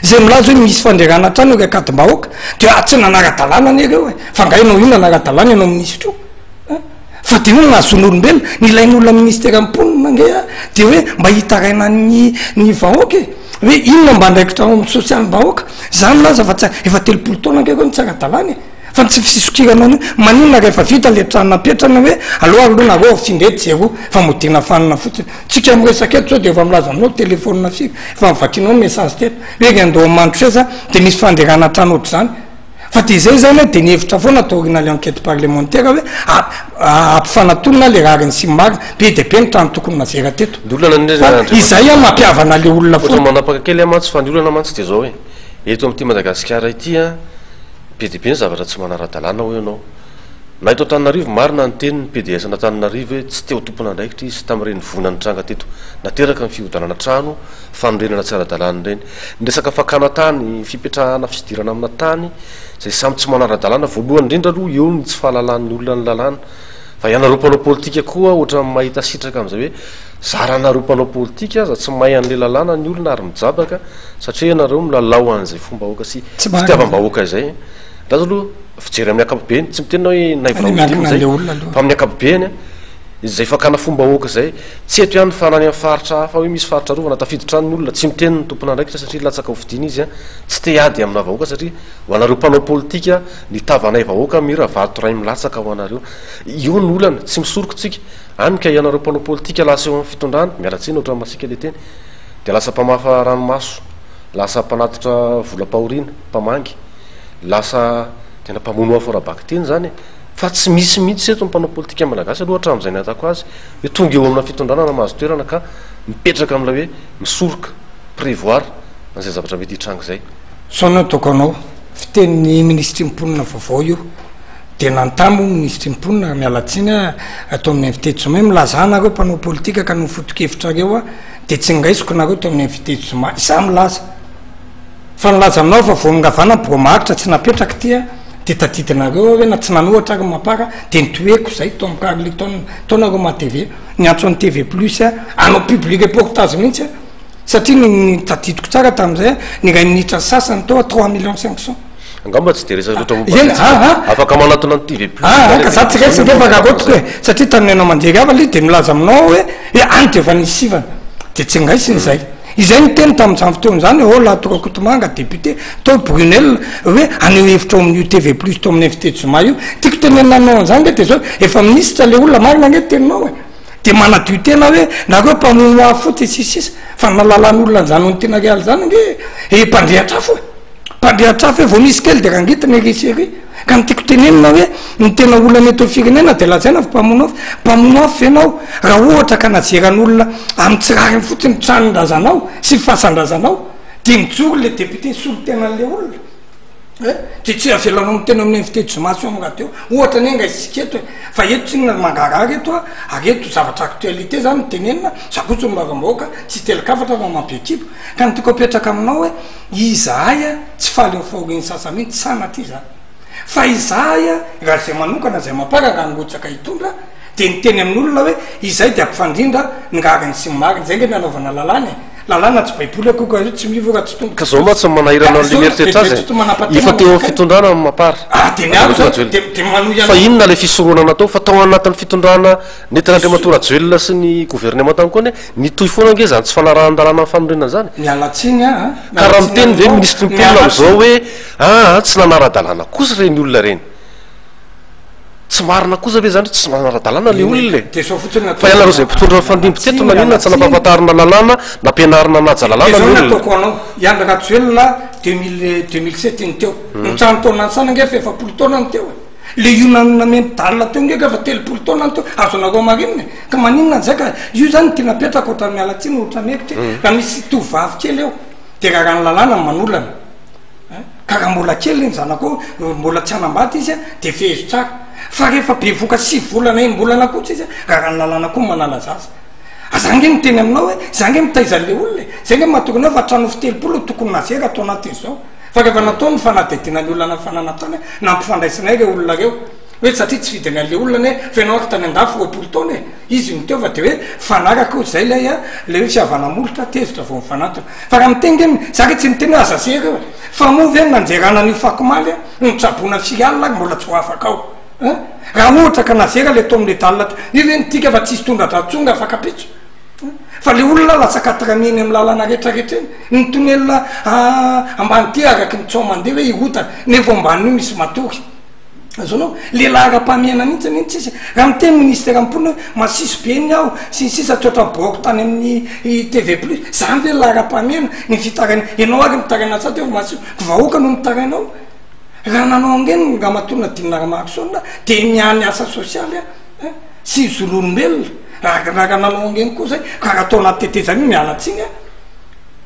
zay milaza hoe misy fandrerana trano ry akadim-bahoaka de tsy nanara-dalàna an'ireo fa ngainao io nanara-dalàna ianao ministra io fa de io nazon'olombelona nilain'olona ministera mponina nge de hoe mba hitaraina ny vahoaka hoe inona mba ndraikitra amin'ny sosialy vahoaka zany laza fa tsy efa telopolo taona nge ny tsara-dalàna fa tsy fisokirana maninona rehefa vita le trano napetrana hoe aloha nareo findrety zero fa modena fanina fotsiny tsika miresaka eto sao de efa milaza aminao telefônina fika fa mivakinao message teto hoe ry andao mandro seza de misy fanderana trano ohatry zany fa de zay zany de nihevitra foana taorina le enquête parlementaire hoe ampifanatolona le rariny sy marina be de be ny trano tokony nazera teto izay mampiavana le olona foana manapaka kely amantsy fa ny olana mantsy de zao hoe eto amin'ity Madagasikara ity PDB ny zavatra tsy manara-dalàna ho ianao na ito Antananarivo marina ny teny ny PDS n'Antananarivo hoe tsy teo tompona andraikitra izy tamin'ireny vonany tranga teto nateraka ny fihodanana trano fanorenana tsara-dalàna ireny ny resaka fakana tany fipetrahana fisidirana amina tany zay samy tsy manara-dalàna voalohany indrindra aloha eo ny tsy fahalalàn'ny olona ny lalàna fa ianaropanao politika koa ohatra mahita sitraka am'izay hoe zaranaropanao politika aza tsy mahay an'le lalàna ny olona ary mijabaka satria ianareo milalao an'izay fombahoaka sy fitiavam-bahoaka izay raha aloha fijery amin'ny akapobeny tsy mitenina hoe naivaodimy zay fa amin'ny akapobeny izay fakana fomba hoaka zay tsy eto ihany fanany amin'ny faritra hafa hoe misy faritra rovana tafiditra ny olona tsy miteny ny tompona andraikitra satria latsaka hovidiana izy a tsy te ady amina vahoaka satria ho anareo mpanao politika ny tavanay vahoaka mira vato ray milatsaka ho anareo io ny olana tsy misorokotsika anyka ianareo mpanao politika lasa eo amin'ny fitondrana mialatsiny ohatra masika le teny de lasa mpamafa ranomaso lasa mpanatitra volam-pahoriana mpamangy lasa tena mpamono aforabaka teny zany fa tsy misy mihitsy eto mpanao politika malagasy aloha hatramin'izay ny atako azy hoe tonga eo amina fitondrana na mahazo toerana ka mipetraka am'la hoe misoroka prévoir an'izay zavatra mety hitrango zay saona toko anao fitenin'ny ministry mponina vaovao io de nantamo ministry mponina mialatsiny atao amin'ny invité-tsomay milazana reo mpanao politika ka no fotokevitra reo a de tsy ngaisiko nareo to amin'ny invité-tsoma isa milaza fa nilaza aminao fa vonongavana bromaritra tsy napetraka tya de tadidinareo hoe na tsy nanohatra ry mapara de nitoeko zay to amikarle tonareo ma tv niantso any tv plus a anao public reportage mihitsy a satria ny tadidiko tsara tam'izay ny ray minitra sasany to 3 millions 500 angamba tsy de resaka loatra afaka manatona ny tv plus ka za tsy resy ngefa rahaotiko hoe satria tamin'ny anao manjery ava le de milaza aminao hoe any de efa nisivana de tsy ngaisiny zay izay ny teny tamin'izany fotoana zany o latrokotomanga député to brunel hoe aneo hevitra amin'ny tv plus to amin'ny invité-tsoma io tiako tenenanao an'izany nge de zao efa ministre le olona marina nge teninao e de manadio tena hoe nareo mpamono afoty sisisa fa nalalan'olona an'izany o ny tena rialy zany nge mpandrehatrafo e mpandrehatrafo hoe vo misy kely de rangitiny erisery ka nytiako tenenina hoe ny tena olana eto firenena de lazaina fa mpamono afo ianao raha ohatra ka najeran'olona amin'ny tsirariny fotsiny tranondrazanao sy fahasandrazanao de mijoro le député solo tenan'le olona de tsy avelanao mitena amin'ny invité-tsomation amin'ny raha teo ohatra ny nga isiketo e fa eto tsy na mangarary eto a ary eto zavatra actualité zany tenenina zakotso mbavamboaka tsy telokafatra fa mampiakibo ka nytiako apetraka aminao hoe izahay a tsy faly ny fahoriny sasa mihitsy sana ty zany fa izahay a raha zay manokana zay mapara raha ngotsaka hitondra de niteny amin'olona hoe izay de ampifandrindra ngariny sy mariny zay nge mianaovana lalàna tsy baiboly akoka io tsy mivora tsy tomboka ka zao ma tsy manahirana ny liberté azy ifa teo amin'ny fitondrana mapara de manofa fa inona le fisoroana natao fa tao anatin'ny fitondrana nentin'andriamatora joelona sy ny gouvernement tany koa ny toy foana nge zany tsy fanarahan-dalàna ny fanorena zany mialatsiny a ka raha miteny ve ministre mponina am'izao hoe tsy nanara-dalàna kosa reny olona reny tsy marina kosa ve zany tsy manara-dalàna le olona le fa ianareo zay mpitondra fandimbo-teto na inona tsy nampahafantarina lalàna nampianarina naja lalàna ny olona toko anao iany ratsoelona 2007 ny teo nitrano taona ny sana ngefa efapolo taona ny teo le io nanameny dalina teo ngeka fa telopolo taona ny teo azonareo marinina ka maninona zay ka io zany ty napetraka ohatra mialatsiny ohatra meko raha misy tovavy kely eo de raha rany lalàna manolana ka raha mbola kely iny zanako mbola tsy anambady izy a de fehezo tsara fa rehefa be voka 6 volana mbolana kotsy izy raha rany lalàna koa manala zaza azange miteny aminao hoe zange mitaizan'le olona zay nge mahatokony ao fa trano fitelopolo tokony nazera atao anatin'izao fa rehefa natao ny fanadidina ny olona fananatany nampifandraisinay re olona reo hoe satria tsy vidiny an'le olona ne fa ianao tany andafo roapolo taona e izy miteo fa de hoe fanaraka zay lay a le hoe fiavana molotra tezitra vo mifanatona fa raha mitengeny zake tsy miteny hoe azazera eo fa mo ve nanjerana ny fakomaly a nitsabona firialina mbola tsy ho afaka ao raha ohatra ka nazera le to am'le dalina io ve nitika fa tsisy tondradratsonga afakapitso fa le olona lasakatraneny amy lalàna rehetrarehetra eny nytonelona ambany ty araky nitsao mandeha hoe irotana nefa amban'io misy matory azonao lehilahy ra-pamiana mihitsy mihitsy izy raha miteny ministère mponina masisy be ny aho sisisa tsotra boroko tany amin'ny tv plus zany ve lahy ra-pamiana ny fitaraina ianao ary mitaraina sa teo masio vahoaka no mitarainao raha nanao angeny nga matonona dinaramaksona de miany asa sosialy a sy zololombelona raha nanao angeny koa zay ka raha atao anaty tetezany io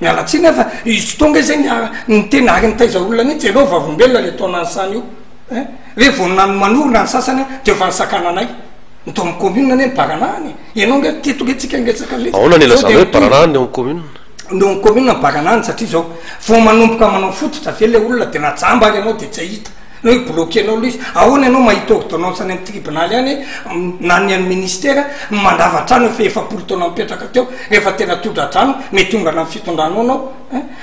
mialatsiny fa izy tonga zay ny tena ary nitaiza olona mihitsy anao vavombelona le tao ananysany io hoe vonany manorona ny sasany de efa nysakananay nitao amy commune ne mibaranahany ianao nge tetokytsika ngesaka le aona ny lazany hoe baranahany eo commune no commune mibaranahany satria zao vo manomboka manao fototra ve le olona de najamba ary anao de tsy ahita hoe bloquenao lo izy ahoana ianao mahita ordonnance any amin'ny tribunaly any na ny an'ny ministera mandavatrano efa efapolo taona mipetraka teo rehefa tena todradrano mety ongana amin'ny fitondranao anao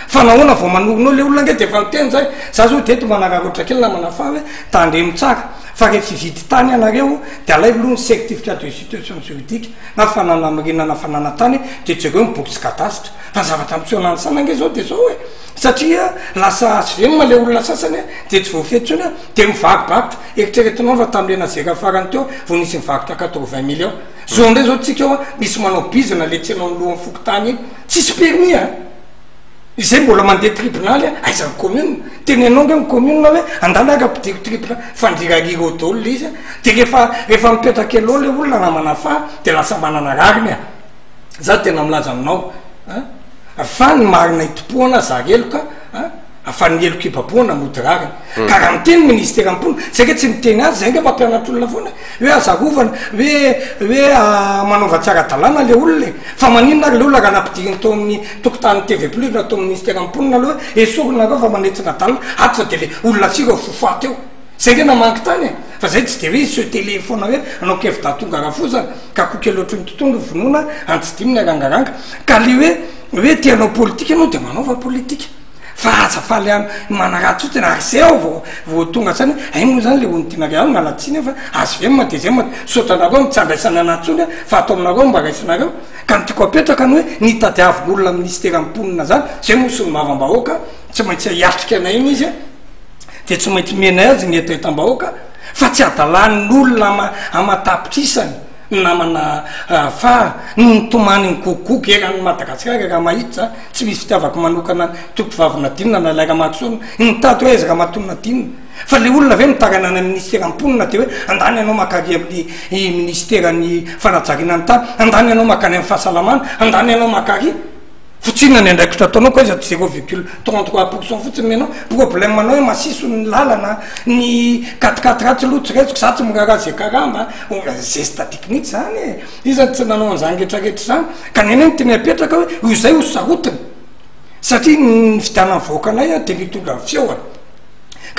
fa nahoana vao manoronao le olona nge de efa miteny zay za zao deto manararotra kely na manafa hoe tandremo tsara fa rehefa ividy tany anareo de alay aloha ny certificat de situation juridique na fananamirinana fananatany de jereo miboky sy kadasitra fa zavatra mitsoanany sanange zao de zao hoe satria lasa asvemma le olona sasany de tsy voafetsony de mivakibakotra eritreretinao fa tamilena zeka farany teo vo nisy mivakotra 80 millions zao ndray zao tsika eo misy manao bizina le tsenao alohan'ny fokotany iny tsisy permis izay mbola mandeha tribunaly aizany commune tenenao nge commune hoe andalaka ampidiry tribunal fandirariro dolo le izy de rehefa mipetraka elo le olona na manafa de lasa manana rariny za tena milaza aminao fa ny marina itopoana zareloka afa ny eloka ibaboana mody rariny karaha miteny ministera ampona zay ke tsy miteny azy zay nge mampianatr'olona foana hoe azarovana hoe manaova tsara dalàna le olona fa maninona ary le olona raha nampidiriny tao amin'ny tokotany TV plus na tao ministera amponina aloha esorina reo fa manetsina dalàna ato fa de le olona sira fofa teo zay nge namanky tany fa zay tsy de hoe izy se télé foana hoe anao kevida tonga raha fozana ka koke loatra ny tontolo vonoana antsidimy arangaranga ka le hoe tianao politika ianao de manaova politika fa azafaly any manaratsy fotsiny ary zay ao vo tonga zany ay moa zany le ontinareo nalatsiny fa azy vemma de zay sotranareo mitsandraisana anatsony fa atao aminareo mba raisinareo ka nytiako apetraka ny hoe nitadiavin'olona ministera amponina zany zay mosony mavambahoaka tsy maintsy hiatrika anay iny izy de tsy maintsy menay azy netaetam-bahoaka fa tsy adalan'olona amatapitrisany namana fa nitomany ny gogogo eran'ny Madagasikara raha mahita tsy misy fitiavako manokana tompivavina dinina na laira matsona nitady hoe aizy raha matonina dinina fa le olona ave mitarana ny ministera amponina de hoe andany anao makary amin'ny ministerany fanajariana ny tany andany anao makany amin'ny fahasalamana andany anao makary fotsinina ny andraikitra ataonao koa izy aty 0,33% fotsiny menao problème manao hoe masiso ny lalana ny 4-4 ratsy lotsiraitsiko za tsy miraraha zay karamba geste technique zany izany tsy nanao an'izany rehetrarehetra zany ka neny ny teny apetraka hoe io zay ho sarotiny satria ny fidianany vahoakanay de mitondra ny fiaoana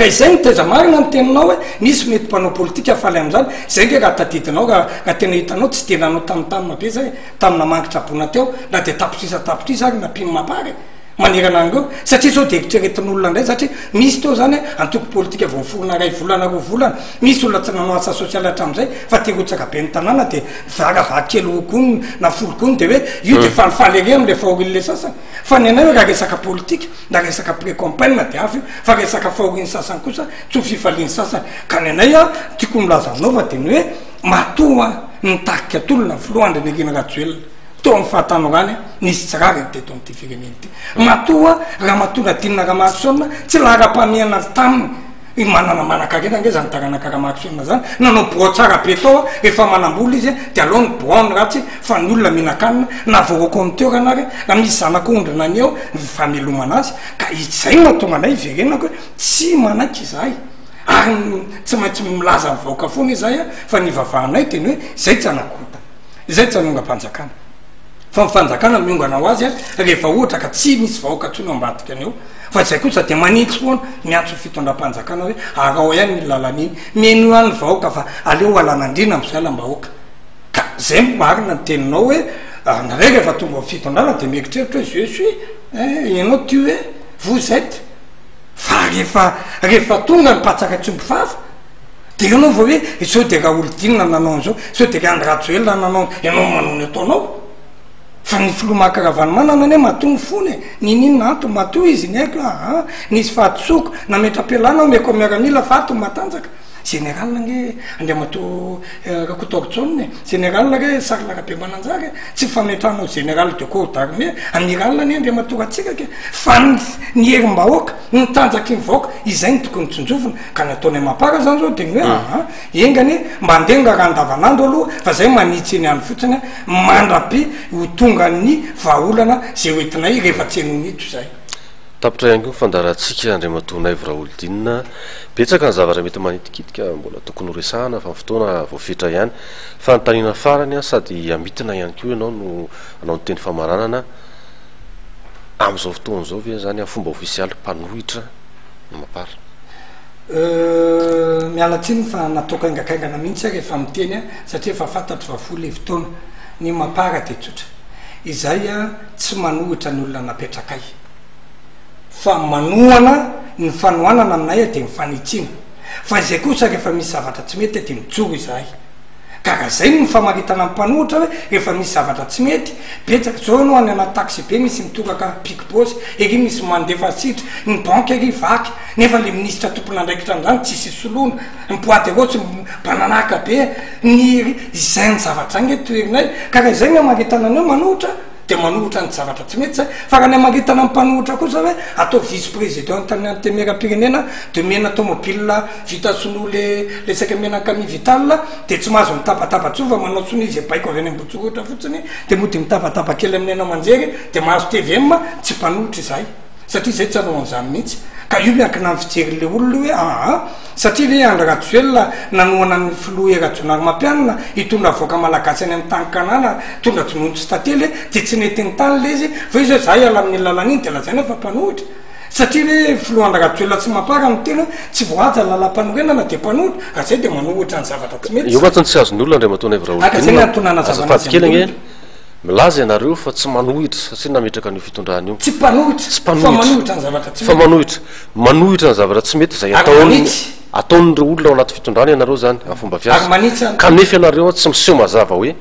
ka izay miteza marina ny teninao hoe misy mety mpanao politika afaly am'zany zay nge raha tadidinao raha tena hitanao tsy tenanao tamina be zay tamina mangitra bona teo na de tapitrisa ary napiny mapary manerana an'reo satria zao de eritreretin'olona ndray satria misy teo zany antoko politika vao miforona ray volana roa volana misy olona tsy nanao asa sosialy hatram'izay fa terotsaka be ny tanàna de varavakely okony na folokony de hoe io de falifaly ery am'le fahorin'le sasany fa ny anay hoe raha resaka politika na resaka précampagne de afy io fa resaka fahoriny sasany kosa tsy ho fifaliny sasany ka ny anay tiako milaza aminao fa de ny hoe matoa nitarika atolona filohandry ny rina rajoelona to amin'ny fahatano rany nisy tsirary ny teto am'ty fireneny ty matoa raha matona dinina rahamakisona tsy lahara-pamiana taminy manana manakarena nge zany taranakaramakisona zany nanao boa tsara be tao efa manambola izy de aloha ny boany ratsy fa ny olona minakanina na voakomiteo ary raha misy zanak'ondrina any eo famelomana azy ka izay mahatonga anay iverenako hoe tsy manaiky izahay ary tsy maintsy milaza mivahoaka foana izay fa nivavahanay teny hoe zay tsy anakota izay tsy anonga-mpanjakana fa mifanjakana miongana ho azy rehefa ohatra ka tsy misy vahoaka tsony ambadika an'eo fa zay kosa de manitsy foana miantso fitondram-panjakana hoe arao ihany ny lalan'iny meno any vahoaka fa aleo alanandrina am'zay lambahoaka ka zay marina ny teninao hoe nareo rehefa tonga fitondrana de mieritreritra hoe je suis ianao ty hoe vous êtes fa rehefa tonga ny patsaka tsombifava de ianao vao hoe sao de raha olodinina nanao an'izao sao de ka andrajoelona nanao ianao manao ny ataonao fa ny filomaakaravany manana any matony fony ninina ato mato izy ny haiko nisy fahatosoko na metra-pialana meko miaramila fa ato matanjaka général nge andriamato rakotorotsaonny général re sarylarabe mananjary tsy fametranao général de corps d'armée amiral ny andriamatoratsika ke fa ny herim-bahoaka nitanjaky ny vahoaka izay ny tokony tsonjovina ka ny ataony mapara zany zao de ny hoe engany mba andenga raha andavanandro aloha fa zay manitsy eny any fotsiny mandrabe ho tonga ny vahaolana zay hoentinay rehefa tsy enonito zay tapitra ihany ko fandarantsika andriamatonay voraolodinina betsaka ny zavatra mety manitikitika mbola tokony horesahana fa ny fotoana voafetra ihany fanontanina farany sady amitina ihany ko ianao no anao ny teny famaranana am'izao fotoana zao ve zany fomba ofisialy mpanohitra no mapara mialatsiny fa natoka ingakaingana mihitsy rehefa miteny a satria efa fantatro fa folo fotoana ny mapara de tsotra izay a tsy manohitra ny olona napetrakay fa manoana ny fanoanana aminay a de mifanitsina fa izay kosa rehefa misy zavatra tsy mety de mijoro izahay karaha zay ny famaritana mpanohitra hoe rehefa misy zavatra tsy mety betsaka zao no any anaty taxi be misy mitoraka pikbosy ery misy mandefa sitra ny banque ery vaky nefa le ministra tompona andraikitra am'zany tsisy soloana nypoaty avao tsy mbananaka be ny izay ny zavatra nge toerinay karaha zay ny amaritana anao manohitra de manohitra ny zavatra tsy mety zay fa raha ny amaritana mpanohitra kosa hoe atao vice président tany antemera-pirenena de mena tomobile vita sono le resaky menaka mi vital de tsy mahazo mitapatapatso fa manao sony izy baiko avy any ambotsorotra fotsiny de mody mitapatapa kely aminena manjery de mahazo tvm tsy mpanohitra izay satria zay tsy anaoan'izany mihitsy ka io miankina ny fijery le olona hoe aa satria ve andro ratsoelona nanoana ny filoa erajonary mampianina hitondra voaka malagasy any amin'ny tanykanana tondra tonontsy tately de tsy netiny tany le izy fa izy hoe zay ala amin'ny lalan'iny de lazay na fa mpanohitra satria hoe filoandra ratsoelona tsy mampara amin'ny teny hoe tsy voaja lalam-panorenana de mpanohitra raha zay de manohitra ny zavatra tsy mety io vatsiny tsy azony olona ndray matona evraolazafadykely e milaza ianareo fa tsy manohitra satria nametraka nio fitondrany io tsy mpanohitra tsy manohitra ny zavatra tsy fa manohitra ny zavatra tsy mety zay ataon'reo olona ao anaty fitondrany ianareo zany afomba fiasa kanefa ianareo tsy miseho mazava hoe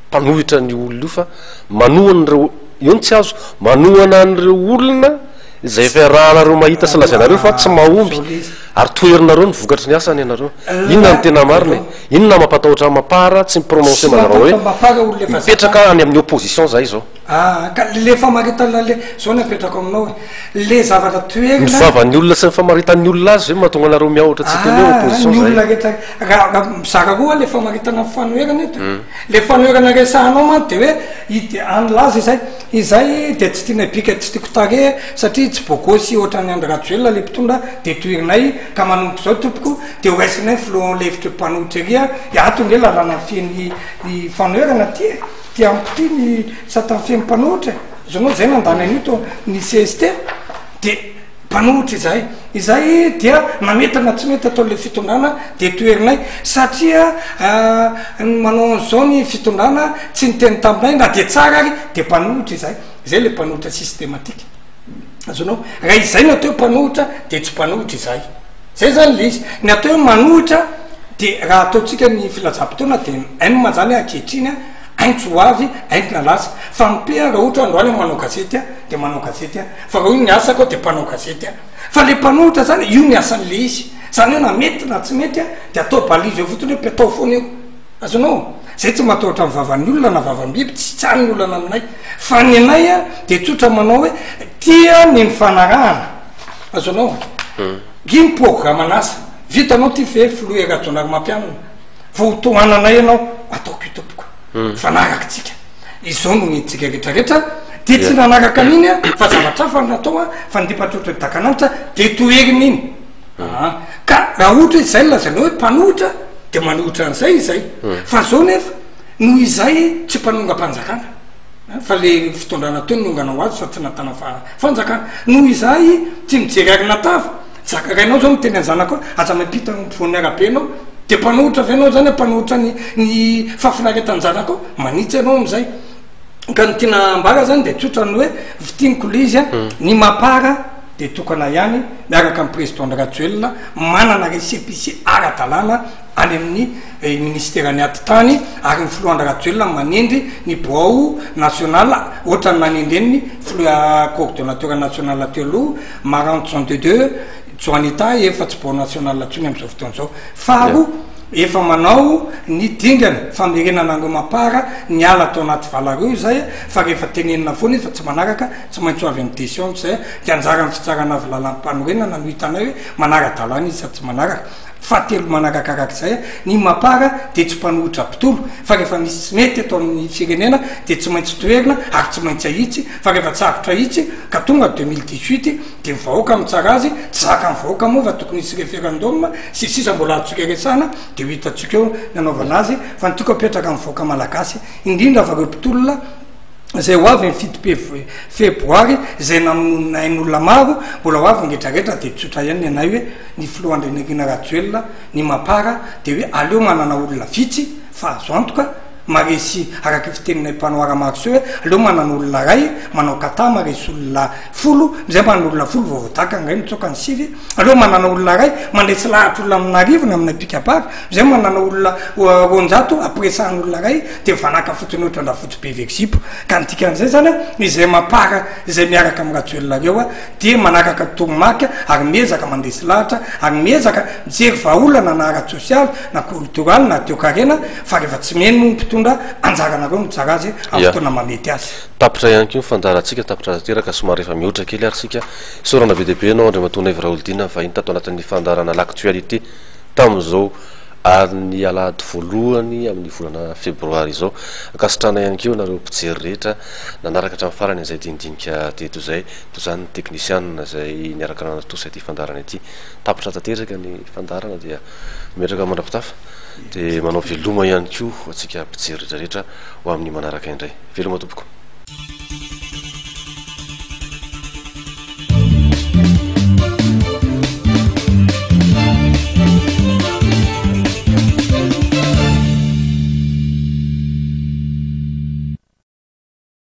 mpanohitra ny olona io fa manohan'reo io ny tsy azo manohana an'reo olona zay efa rahanareo mahita sy lazainareo fa tsy mahomby ary toerinareo ny vokatry ny asany ianareo inona ny tena marina inona mampatahotra mapara tsy miprononce mazava hoe mipetraka any amin'ny opposition zay zao ka le famaritana le zao ny apetrako aminao hoe le zavatra toerina ny vavan'ny olona sy ny famaritan'ny olona azy hoe mahatonga anareo miahotra tsika ny opposition ny olona rehetra mizaka koa le famaritana fanoerana eto le fanoerana resahanao man de hoe ity anylaza izay de tsy tiana bika tsy tiako tare satria tsy bokosy ohatra ny andro ratsoelona le mpitondra de toerinay ka manompo zao tompoko de horaisinay filo levitra mpanohitra eria atonge lalana fieny fanoerana ty ty amiko ty ny satany fieny mpanohitra zanao zay nandany an'io to ny CST de mpanohitra izay dia nametana tsy mety atao le fitondrana de toerinay satria manao an'izao ny fitondrana tsy niteny taminay na de tsara ary de mpanohitra izay le mpanohitra systématique azonao raha izay ny atao mpanohitra de tsy mpanohitra zay zany le izy ny atao hoe manohitra de raha ataotsika ny filazam-potoana de ainy zany ankehitriny aintso avy aintina lasa fa mipea raha ohatra androany manao gazety de manao gazety fa raha io ny asako de mpanao gazety fa le mpanohitra zany io ny asan'le izy zany hoe na mety na tsy mety de atao balizy eo fotony hoe mpiatao foana eo azonao zay tsy matahotra ny vavan'ny olona na vavam-biby tsy tsany olana aminay fa ny anay de tsotra manao hoe tia ny mifanarahana azonao gy ny programme anasa vitanao ty fe filoa erajonary mampianana votohananay ianao ataoko io tompoko fanarakatsika izao no nitsika rehetrarehetra de tsy nanaraka an'iny fa zavatra fa natao fa ndipatrotra dakananitra de toeriny iny ka raha ohatra izy zay lazanao hoe mpanohitra de manohitra an'izay fa zao nefa noho izay tsy mpanonga-panjakana fa le fitondrana teo nonganao azy fa tsy natana fanjakana noho izay tsy mijery arina tava zakarainao zao miteny anzanako aza mampita mpivoany arabe anao de mpanohitra avy anao zany mpanohitra ny fafinaretanjanako manitsy anao am'izay ka ny tiana ambara zany de tsotrany hoe vitiniko le izy ny mapara de tokana ihany miaraka amin'ny président ratsoelona manana récépissé ara-dalàna any amin'ny ministèrany aty tany ary ny filoandra ratsoelona manendry ny boao national ohatra ny nanendreniny coordonnateur national teo aloha Marant 62 joanita efa tsy bao national tsony am'izao fotoana zao faro efa manao ny dingana famerenana ango mapara ny ala atao anaty valareo zay fa rehefa tenenina foana izy fa tsy manaraka tsy maintsy avy amin'ny décision zay de anjara ny fitsarana avy lalam-panorenana no hitanay hoe manara-dalàna izy sady tsy manaraka fatelo manaraka arak'izay ny mapara de tsy mpanohitra mpitolo fa rehefa misy tsy mety atao amin'ny firenena de tsy maintsy toerina ary tsy maintsy ahitsy fa rehefa tsarotra ahitsy ka tonga 2018 de mivahoaka mitsara azy tsy zaka mivahoaka moa fa tokony isy référendum sisa mbola atsika resana de ho hitatsika eo nanaovana azy fa nytiako apetraka mivahoaka malagasy indrindra avareo mpitolona zay ho avy fitope febroary zay nainain'olona maro mbola ho avy ngetrarehetra de tsotra ihany anay hoe ny filohandrenekina rajoelona ny mapara de hoe aleo manana olona vitsy fa azo antoka maresy araky fiteninay mpanoara maro se hoe aleo manana olona ray manao kata maresy olona folo zay manana olona folo vovodaka ngay mitsoka ny sivy aleo manana olona ray mandresy lahatra olona aminarivona aminay pikapary zay manana olona ronjato apresan'olona ray de vanaka fotsiny ohatra andrafotsy be vexipo ka ntikan'zay zany izay mapara izay miaraka amy rajoelona reo a de manaraka togomaky ary miezaka mandresy lahatra ary miezaka mijery vaolana na araty sosialy na cultural na teokarena fa rehefa tsy miheno mpitondra anjaranareo mitsara azy amin'ny fotoana mamety azy tapitra ihany ko fandarantsika tapitra teraka somary efa mihoatra kely ary sika sorana be deabe anao andre matona evra olodina fa iny tato anatin'ny fandarana l'actualité tam'izao ary ny alahady voalohany amin'ny volana febroary zao akasitrana ihany keo nareo mpijery rehetra nanaraka hatramin'ny farany zay dindinika teto zay to zany ny technicianna zay niaraka rana tosay ty fandarana ity tapitra tateraka ny fandarana dia mimetraka mandrapitafa de manao veloma ihany ko atsika mpijery rehetrarehetra ho amin'ny manaraka indray veloma tompoko